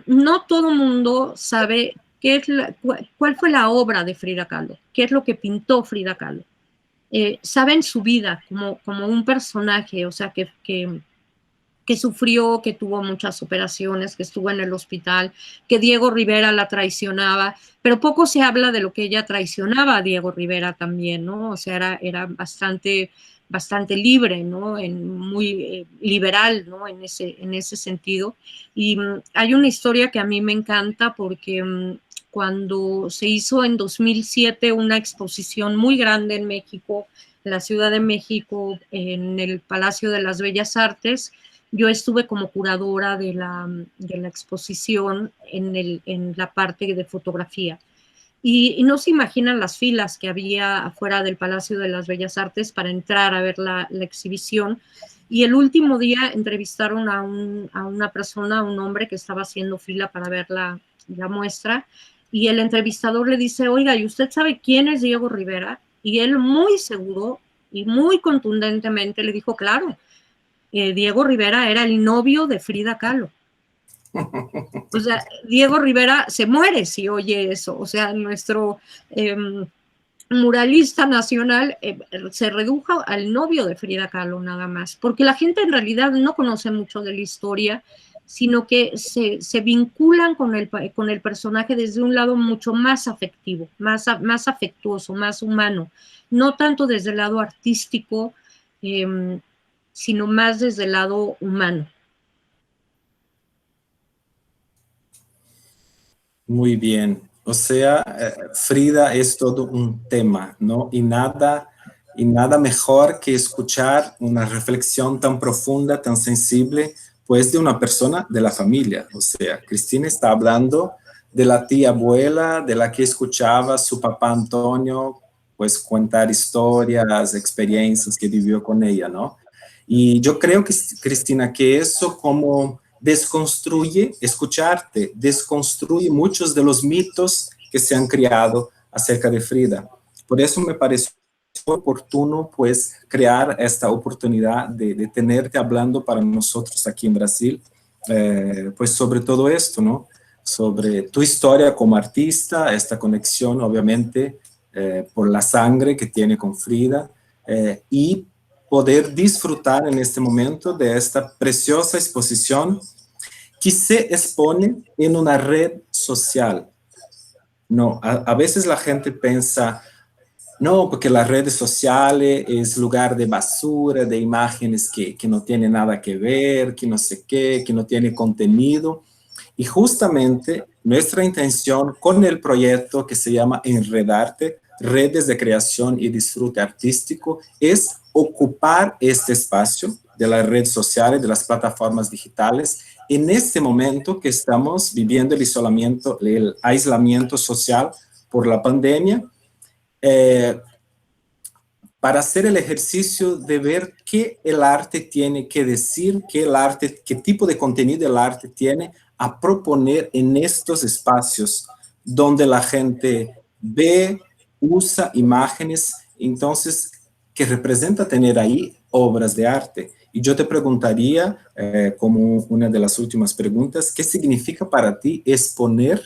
no todo mundo sabe cuál fue la obra de Frida Kahlo, qué es lo que pintó Frida Kahlo. Saben su vida como un personaje, o sea, que sufrió, que tuvo muchas operaciones, que estuvo en el hospital, que Diego Rivera la traicionaba, pero poco se habla de lo que ella traicionaba a Diego Rivera también, ¿no? O sea, era bastante libre, ¿no? Muy liberal, ¿no? En ese sentido. Y hay una historia que a mí me encanta porque cuando se hizo en 2007 una exposición muy grande en México, en la Ciudad de México, en el Palacio de las Bellas Artes, yo estuve como curadora de la exposición en la parte de fotografía. Y no se imaginan las filas que había afuera del Palacio de las Bellas Artes para entrar a ver la exhibición. Y el último día entrevistaron a una persona, a un hombre que estaba haciendo fila para ver la muestra. Y el entrevistador le dice, oiga, ¿y usted sabe quién es Diego Rivera? Y él muy seguro y muy contundentemente le dijo, claro, Diego Rivera era el novio de Frida Kahlo. O sea, Diego Rivera se muere si oye eso. O sea, nuestro muralista nacional se redujo al novio de Frida Kahlo nada más, porque la gente en realidad no conoce mucho de la historia, sino que se vinculan con el personaje desde un lado mucho más afectivo, más afectuoso, más humano, no tanto desde el lado artístico, sino más desde el lado humano. Muy bien. O sea, Frida es todo un tema, ¿no? Y nada mejor que escuchar una reflexión tan profunda, tan sensible, pues de una persona de la familia. O sea, Cristina está hablando de la tía abuela, de la que escuchaba su papá Antonio, pues contar historias, experiencias que vivió con ella, ¿no? Y yo creo que, Cristina, que eso como desconstruye, escucharte, desconstruye muchos de los mitos que se han creado acerca de Frida. Por eso me pareció oportuno, pues, crear esta oportunidad de tenerte hablando para nosotros aquí en Brasil, pues, sobre todo esto, ¿no? Sobre tu historia como artista, esta conexión, obviamente, por la sangre que tiene con Frida, y poder disfrutar en este momento de esta preciosa exposición que se expone en una red social. No, a veces la gente piensa, No, porque las redes sociales es lugar de basura, de imágenes que no tienen nada que ver, que no sé qué, que no tiene contenido. Y justamente nuestra intención con el proyecto que se llama Enredarte, Redes de Creación y Disfrute Artístico, es ocupar este espacio de las redes sociales, de las plataformas digitales, en este momento que estamos viviendo el aislamiento social por la pandemia, eh, para hacer el ejercicio de ver qué el arte tiene que decir, qué tipo de contenido el arte tiene a proponer en estos espacios donde la gente ve, usa imágenes, entonces, que representa tener ahí obras de arte. Y yo te preguntaría, como una de las últimas preguntas, ¿qué significa para ti exponer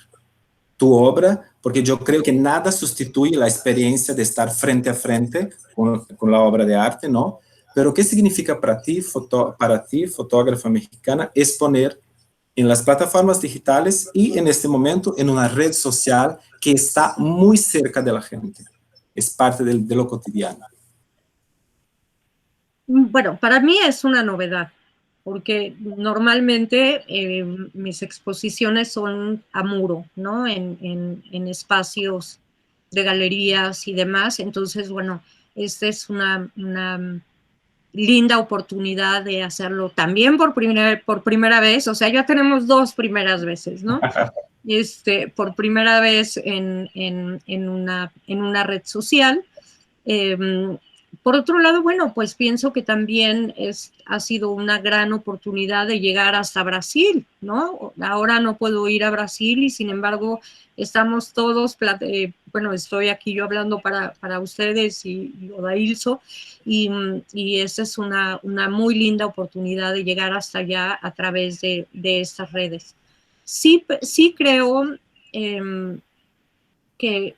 tu obra? Porque yo creo que nada sustituye la experiencia de estar frente a frente con la obra de arte, ¿no? Pero ¿qué significa para ti, fotógrafa mexicana, exponer en las plataformas digitales y en este momento en una red social que está muy cerca de la gente? Es parte de lo cotidiano. Bueno, para mí es una novedad, porque normalmente mis exposiciones son a muro, ¿no? En espacios de galerías y demás. Entonces, bueno, esta es una linda oportunidad de hacerlo también por primera vez. O sea, ya tenemos dos primeras veces, ¿no? Por primera vez en una red social. Por otro lado, bueno, pues pienso que también ha sido una gran oportunidad de llegar hasta Brasil, ¿no? Ahora no puedo ir a Brasil y sin embargo estamos todos, bueno, estoy aquí yo hablando para ustedes y Odailso, y esa es una muy linda oportunidad de llegar hasta allá a través de estas redes. Sí, sí creo que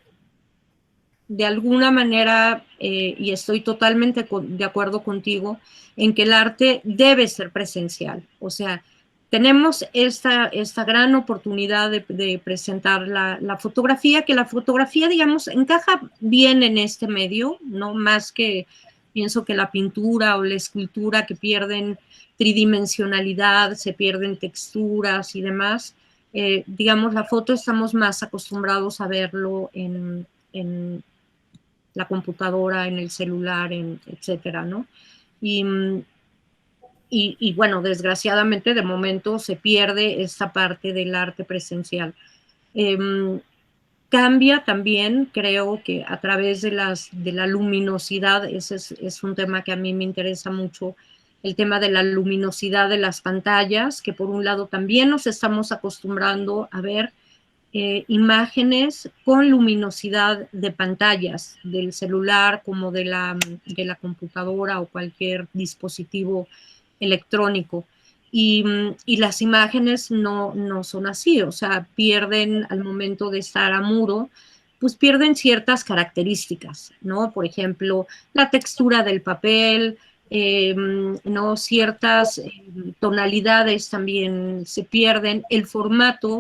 de alguna manera, y estoy totalmente de acuerdo contigo, en que el arte debe ser presencial. O sea, tenemos esta gran oportunidad de presentar la fotografía, que la fotografía, digamos, encaja bien en este medio, no más que pienso que la pintura o la escultura que pierden tridimensionalidad, se pierden texturas y demás. Digamos, la foto estamos más acostumbrados a verlo en la computadora, en el celular, etcétera, ¿no? Y bueno, desgraciadamente de momento se pierde esta parte del arte presencial. Cambia también, creo que a través de la luminosidad, ese es un tema que a mí me interesa mucho, el tema de la luminosidad de las pantallas, que por un lado también nos estamos acostumbrando a ver imágenes con luminosidad de pantallas, del celular como de la computadora o cualquier dispositivo electrónico. Y las imágenes no son así, o sea, pierden al momento de estar a muro, pues pierden ciertas características, ¿no? Por ejemplo, la textura del papel, no ciertas tonalidades también se pierden,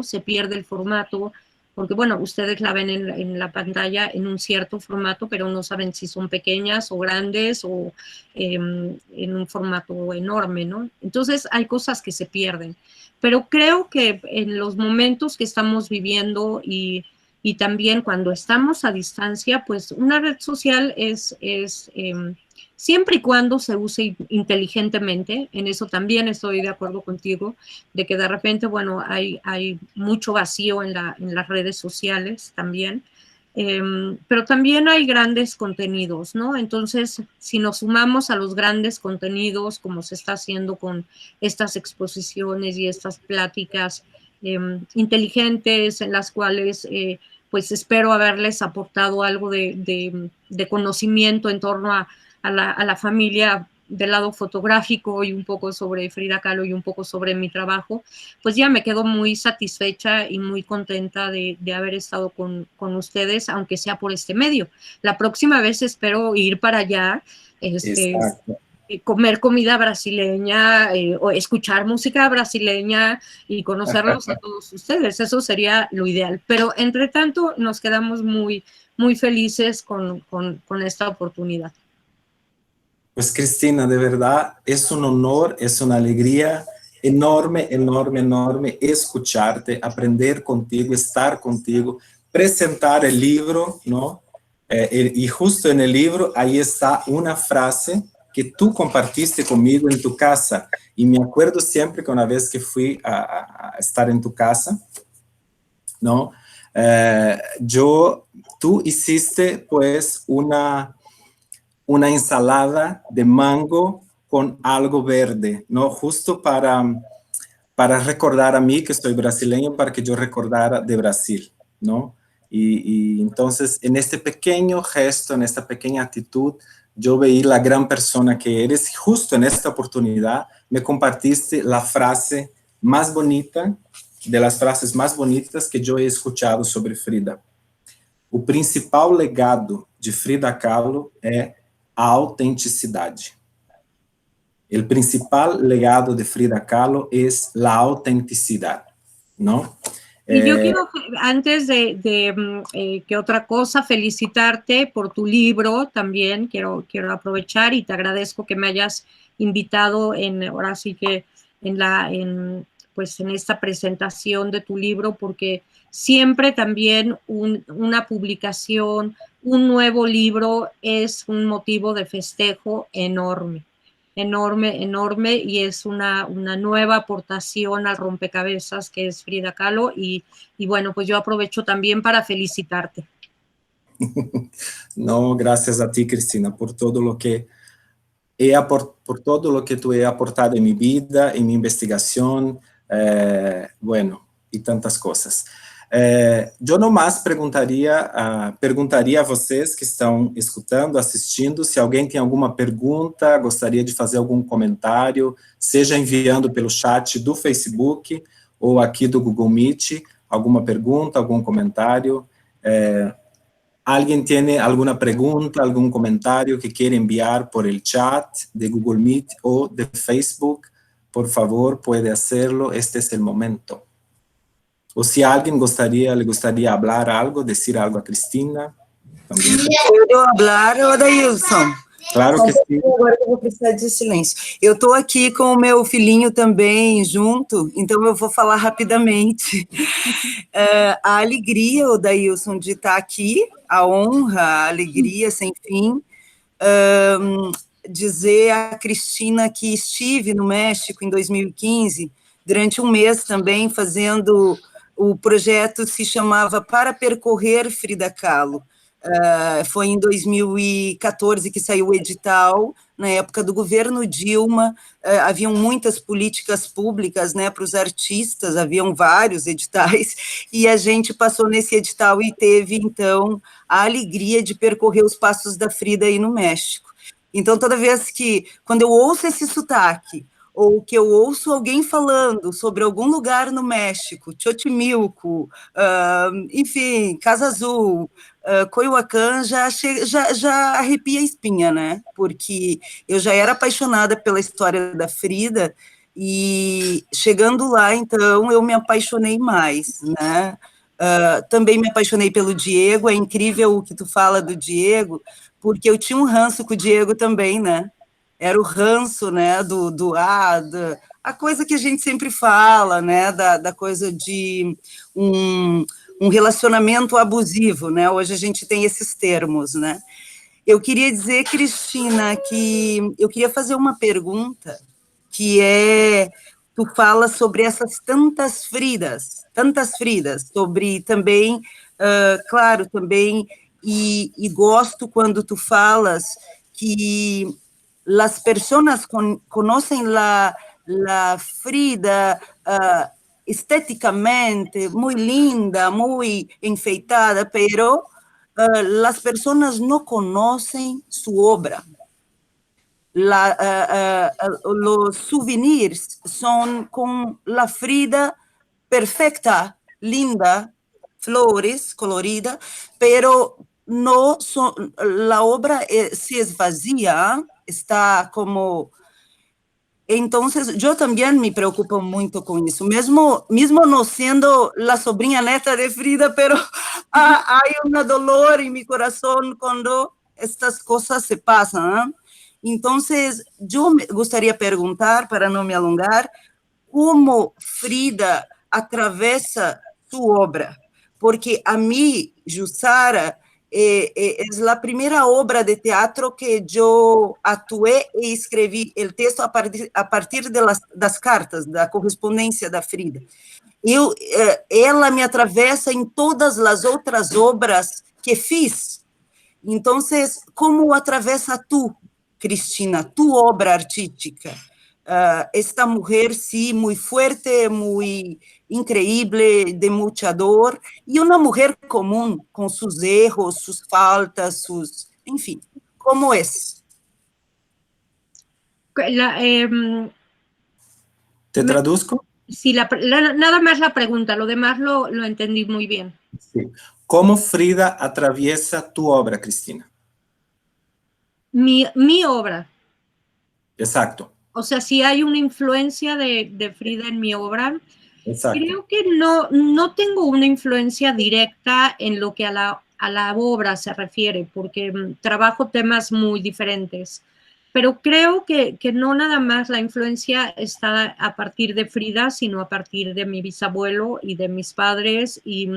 se pierde el formato, porque bueno, ustedes la ven en la pantalla en un cierto formato, pero no saben si son pequeñas o grandes o en un formato enorme, ¿no? Entonces hay cosas que se pierden, pero creo que en los momentos que estamos viviendo y también cuando estamos a distancia, pues una red social es siempre y cuando se use inteligentemente, en eso también estoy de acuerdo contigo, de que de repente, bueno, hay mucho vacío en las redes sociales también, pero también hay grandes contenidos, ¿no? Entonces, si nos sumamos a los grandes contenidos, como se está haciendo con estas exposiciones y estas pláticas inteligentes en las cuales pues espero haberles aportado algo de conocimiento en torno a la familia del lado fotográfico y un poco sobre Frida Kahlo y un poco sobre mi trabajo, pues ya me quedo muy satisfecha y muy contenta de haber estado con ustedes, aunque sea por este medio. La próxima vez espero ir para allá, Exacto. comer comida brasileña o escuchar música brasileña y conocerlos a todos ustedes. Eso sería lo ideal. Pero entre tanto nos quedamos muy, muy felices con esta oportunidad. Pues Cristina, de verdad es un honor, es una alegría enorme, enorme, enorme escucharte, aprender contigo, estar contigo, presentar el libro, ¿no? Y justo en el libro ahí está una frase que tú compartiste conmigo en tu casa. Y me acuerdo siempre que una vez que fui a estar en tu casa, ¿no? Tú hiciste pues una ensalada de mango con algo verde, ¿no? Justo para recordar a mí que soy brasileño, para que yo recordara de Brasil, ¿no? Y entonces, en este pequeño gesto, en esta pequeña actitud, yo veí la gran persona que eres. Y justo en esta oportunidad me compartiste la frase más bonita, de las frases más bonitas que yo he escuchado sobre Frida. O principal legado de Frida Kahlo é a autenticidade. O principal legado de Frida Kahlo es la autenticidad, ¿no? Y yo quiero, antes que otra cosa, felicitarte por tu libro también. Quiero aprovechar y te agradezco que me hayas invitado ahora sí que en esta presentación de tu libro, porque siempre también una publicación, un nuevo libro es un motivo de festejo enorme. Enorme, enorme, y es una nueva aportación al rompecabezas que es Frida Kahlo, y bueno, pues yo aprovecho también para felicitarte. No, gracias a ti, Cristina, por todo lo que por todo lo que tú he aportado en mi vida, en mi investigación, bueno, y tantas cosas. Eu nomás perguntaria a vocês que estão escutando, assistindo, se alguém tem alguma pergunta, gostaria de fazer algum comentário, seja enviando pelo chat do Facebook ou aqui do Google Meet, alguma pergunta, algum comentário. ¿Alguien tiene alguna pregunta, algún comentario que quiere enviar por el chat de Google Meet o de Facebook? Por favor, puede hacerlo. Este es el momento. O si alguien le gustaría hablar algo, decir algo a Cristina. También. ¿Puedo hablar, Adailson? Claro que sim. Agora eu vou precisar de silêncio. Eu estou aqui com o meu filhinho também junto, então eu vou falar rapidamente. A alegria, Adailson, de estar aqui, a honra, a alegria sem fim. Dizer a Cristina que estive no México em 2015, durante um mês também, fazendo o projeto, se chamava Para Percorrer Frida Kahlo. Foi em 2014 que saiu o edital, na época do governo Dilma, haviam muitas políticas públicas, né, para os artistas, haviam vários editais, e a gente passou nesse edital e teve, então, a alegria de percorrer os passos da Frida aí no México. Então, toda vez quando eu ouço esse sotaque, ou que eu ouço alguém falando sobre algum lugar no México, Xochimilco, enfim, Casa Azul, Coyoacán, já arrepia a espinha, né? Porque eu já era apaixonada pela história da Frida, e chegando lá, então, eu me apaixonei mais, né? Também me apaixonei pelo Diego. É incrível o que tu fala do Diego, porque eu tinha um ranço com o Diego também, né? Era o ranço, né, a coisa que a gente sempre fala, né, da coisa de um relacionamento abusivo, né? Hoje a gente tem esses termos, né? Eu queria dizer, Cristina, que eu queria fazer uma pergunta, que tu fala sobre essas tantas Fridas, sobre também, claro, também, e gosto quando tu falas que las personas conocen la Frida estéticamente muy linda, muy enfeitada, pero las personas no conocen su obra. Los souvenirs son con la Frida perfecta, linda, flores, colorida, pero no la obra se esvazia, está como Entonces, yo también me preocupo mucho con eso, mismo no siendo la sobrina neta de Frida, pero hay un dolor en mi corazón cuando estas cosas se pasan, ¿eh? Entonces, yo me gustaría preguntar, para no me alongar, ¿cómo Frida atraviesa su obra? Porque a mí, Jussara, es la primera obra de teatro que yo actué y escribí el texto a partir de das cartas, da correspondência da Frida. Ela me atravessa em todas as outras obras que fiz. Então, como atravessa tu, Cristina, tu obra artística? Esta mujer, sí, muy fuerte, muy increíble, de mucha dor, y una mujer común, con sus erros, sus faltas, en fin, ¿cómo es? ¿Te traduzco? Sí, nada más la pregunta, lo demás lo entendí muy bien. Sí. ¿Cómo Frida atraviesa tu obra, Cristina? Mi obra. Exacto. O sea, si hay una influencia de Frida en mi obra. Exacto. Creo que no tengo una influencia directa en lo que a la obra se refiere, porque trabajo temas muy diferentes. Pero creo que no nada más la influencia está a partir de Frida, sino a partir de mi bisabuelo y de mis padres. Y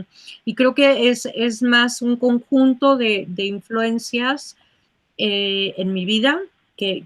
creo que es más un conjunto de influencias en mi vida que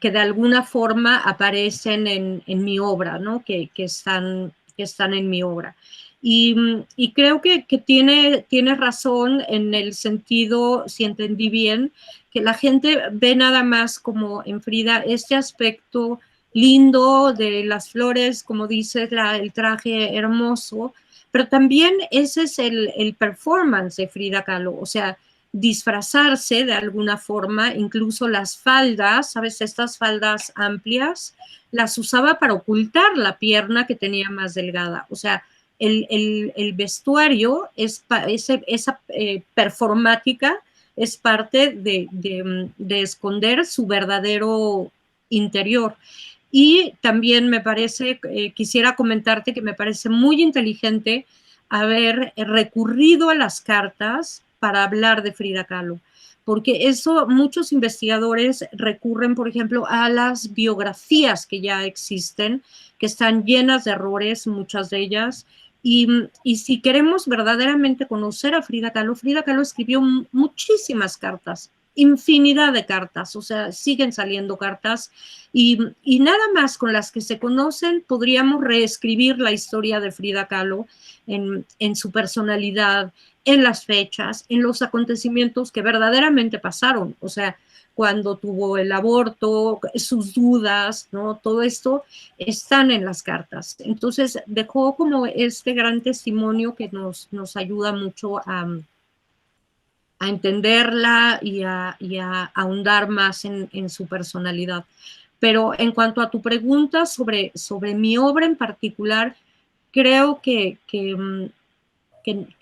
de alguna forma aparecen en mi obra, ¿no? que están en mi obra. Y creo que tiene razón en el sentido, si entendí bien, que la gente ve nada más como en Frida este aspecto lindo de las flores, como dices, el traje hermoso, pero también ese es el performance de Frida Kahlo, o sea, disfrazarse de alguna forma, incluso las faldas, ¿sabes? Estas faldas amplias, las usaba para ocultar la pierna que tenía más delgada. O sea, el vestuario, esa performática es parte de esconder su verdadero interior. Y también me parece, quisiera comentarte que me parece muy inteligente haber recurrido a las cartas para hablar de Frida Kahlo, porque eso muchos investigadores recurren, por ejemplo, a las biografías que ya existen, que están llenas de errores, muchas de ellas, y si queremos verdaderamente conocer a Frida Kahlo escribió muchísimas cartas, infinidad de cartas, o sea, siguen saliendo cartas, y nada más con las que se conocen podríamos reescribir la historia de Frida Kahlo en su personalidad, en las fechas, en los acontecimientos que verdaderamente pasaron, o sea, cuando tuvo el aborto, sus dudas, ¿no? Todo esto están en las cartas. Entonces, dejó como este gran testimonio que nos ayuda mucho a entenderla y a ahondar más en su personalidad. Pero en cuanto a tu pregunta sobre mi obra en particular, creo que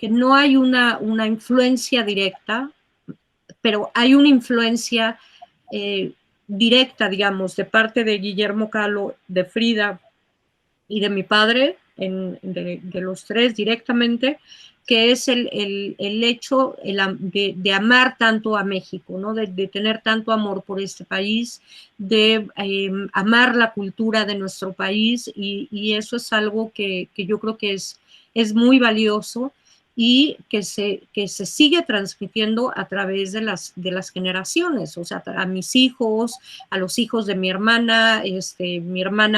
no hay una influencia directa, pero hay una influencia directa, digamos, de parte de Guillermo Kahlo, de Frida y de mi padre, de los tres directamente, que es el hecho de amar tanto a México, ¿no? de tener tanto amor por este país, de amar la cultura de nuestro país, y eso es algo que yo creo que es muy valioso y que se sigue transmitiendo a través de las generaciones, o sea, a mis hijos, a los hijos de mi hermana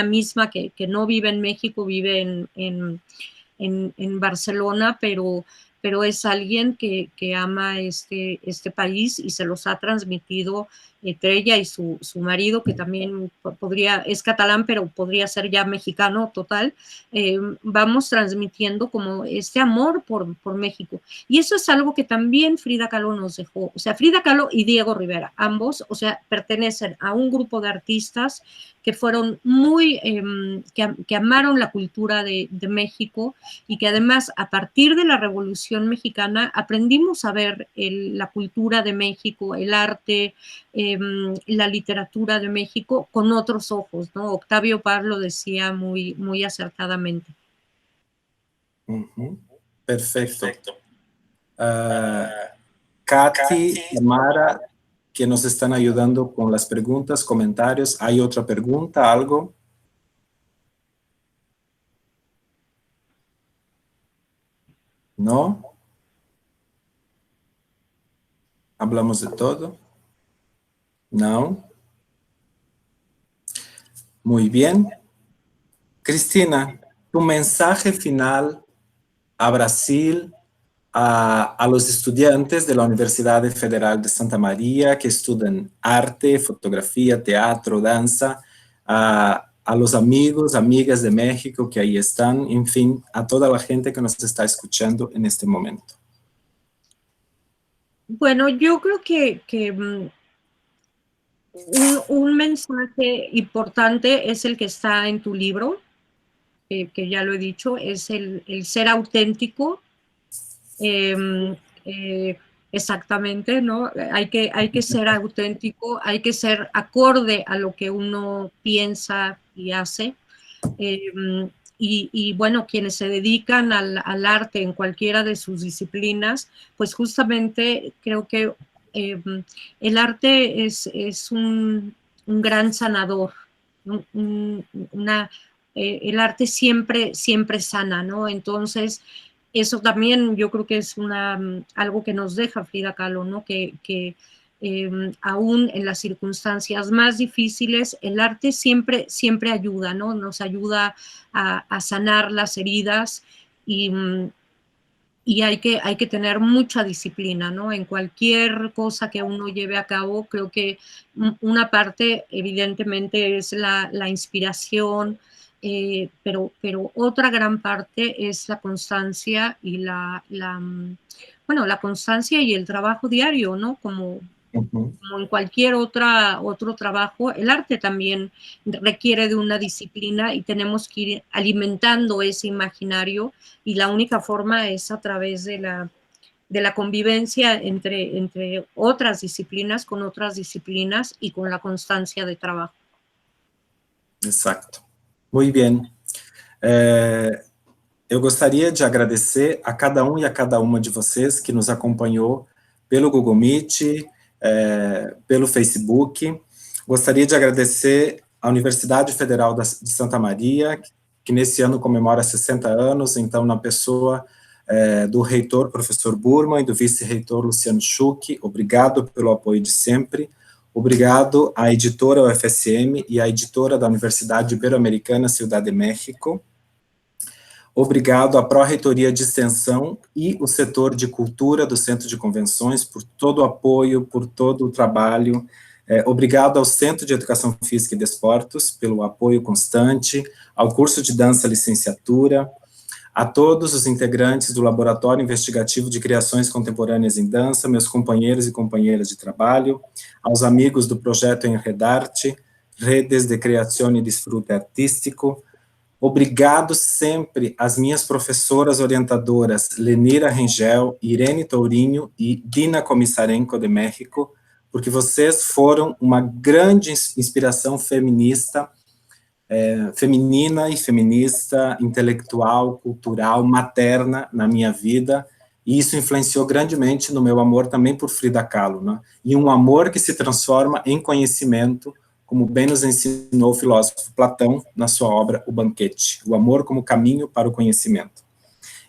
misma, que no vive en México, vive en Barcelona, pero es alguien que ama este país y se los ha transmitido entre ella y su marido, que también es catalán, pero podría ser ya mexicano total. Vamos transmitiendo como este amor por México. Y eso es algo que también Frida Kahlo nos dejó. O sea, Frida Kahlo y Diego Rivera, ambos, o sea, pertenecen a un grupo de artistas que fueron que amaron la cultura de México, y que además a partir de la Revolución Mexicana aprendimos a ver la cultura de México, el arte, la literatura de México con otros ojos, ¿no? Octavio Paz lo decía muy, muy acertadamente. Perfecto. Katy, Tamara, que nos están ayudando con las preguntas, comentarios. ¿Hay otra pregunta, algo? ¿No? ¿Hablamos de todo? ¿No? Muy bien. Cristina, tu mensaje final a Brasil, a los estudiantes de la Universidad Federal de Santa María que estudian arte, fotografía, teatro, danza, a los amigos, amigas de México que ahí están, en fin, a toda la gente que nos está escuchando en este momento. Bueno, yo creo que un mensaje importante es el que está en tu libro, que ya lo he dicho, es el ser auténtico. Exactamente, ¿no? Hay que ser auténtico, hay que ser acorde a lo que uno piensa y hace. Y bueno, quienes se dedican al arte en cualquiera de sus disciplinas, pues justamente creo que el arte es un gran sanador. El arte siempre sana, ¿no? Entonces, eso también yo creo que es algo que nos deja Frida Kahlo, ¿no? Que aún en las circunstancias más difíciles, el arte siempre ayuda, ¿no? Nos ayuda a sanar las heridas y hay que tener mucha disciplina, ¿no? En cualquier cosa que uno lleve a cabo, creo que una parte evidentemente es la inspiración, pero otra gran parte es la constancia y la constancia y el trabajo diario, ¿no? Como en cualquier otro trabajo, el arte también requiere de una disciplina y tenemos que ir alimentando ese imaginario, y la única forma es a través de la convivencia entre otras disciplinas, con otras disciplinas y con la constancia de trabajo. Exacto. Muy bien. Eu gostaria de agradecer a cada e a cada uma de vocês que nos acompanhou pelo Google Meet, pelo Facebook. Gostaria de agradecer à Universidade Federal de Santa Maria, que nesse ano comemora 60 anos, então na pessoa do reitor, professor Burman, e do vice-reitor Luciano Schuch. Obrigado pelo apoio de sempre. Obrigado à editora UFSM e à editora da Universidade Ibero-Americana Ciudad de México. Obrigado à Pró-Reitoria de Extensão e o setor de cultura do Centro de Convenções por todo o apoio, por todo o trabalho. Obrigado ao Centro de Educação Física e Desportos pelo apoio constante, ao curso de dança licenciatura, a todos os integrantes do Laboratório Investigativo de Criações Contemporâneas em Dança, meus companheiros e companheiras de trabalho, aos amigos do projeto Enredarte, Redes de Criação e Disfrute Artístico. Obrigado sempre às minhas professoras orientadoras, Lenira Rengel, Irene Tourinho e Dina Komissarenko de México, porque vocês foram uma grande inspiração feminista, feminina e feminista, intelectual, cultural, materna na minha vida, e isso influenciou grandemente no meu amor também por Frida Kahlo, né? E um amor que se transforma em conhecimento, como bem nos ensinou o filósofo Platão na sua obra O Banquete, o amor como caminho para o conhecimento.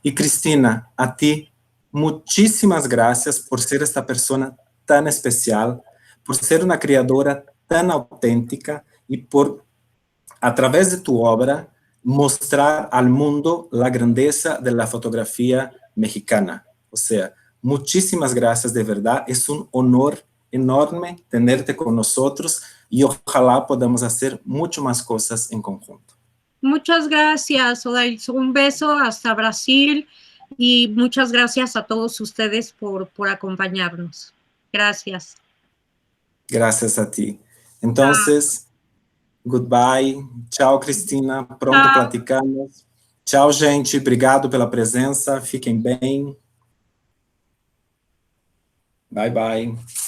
E Cristina, a ti, muitíssimas graças por ser esta pessoa tão especial, por ser uma criadora tão autêntica e por, através de tu obra, mostrar al mundo la grandeza de la fotografía mexicana. O sea, muchísimas gracias de verdad, es un honor enorme tenerte con nosotros y ojalá podamos hacer mucho más cosas en conjunto. Muchas gracias, Odair. Un beso hasta Brasil y muchas gracias a todos ustedes por acompañarnos. Gracias. Gracias a ti. Entonces, goodbye. Tchau, Cristina. Pronto Tchau. platicamos. Tchau, gente. Obrigado pela presença. Fiquem bem. Bye, bye.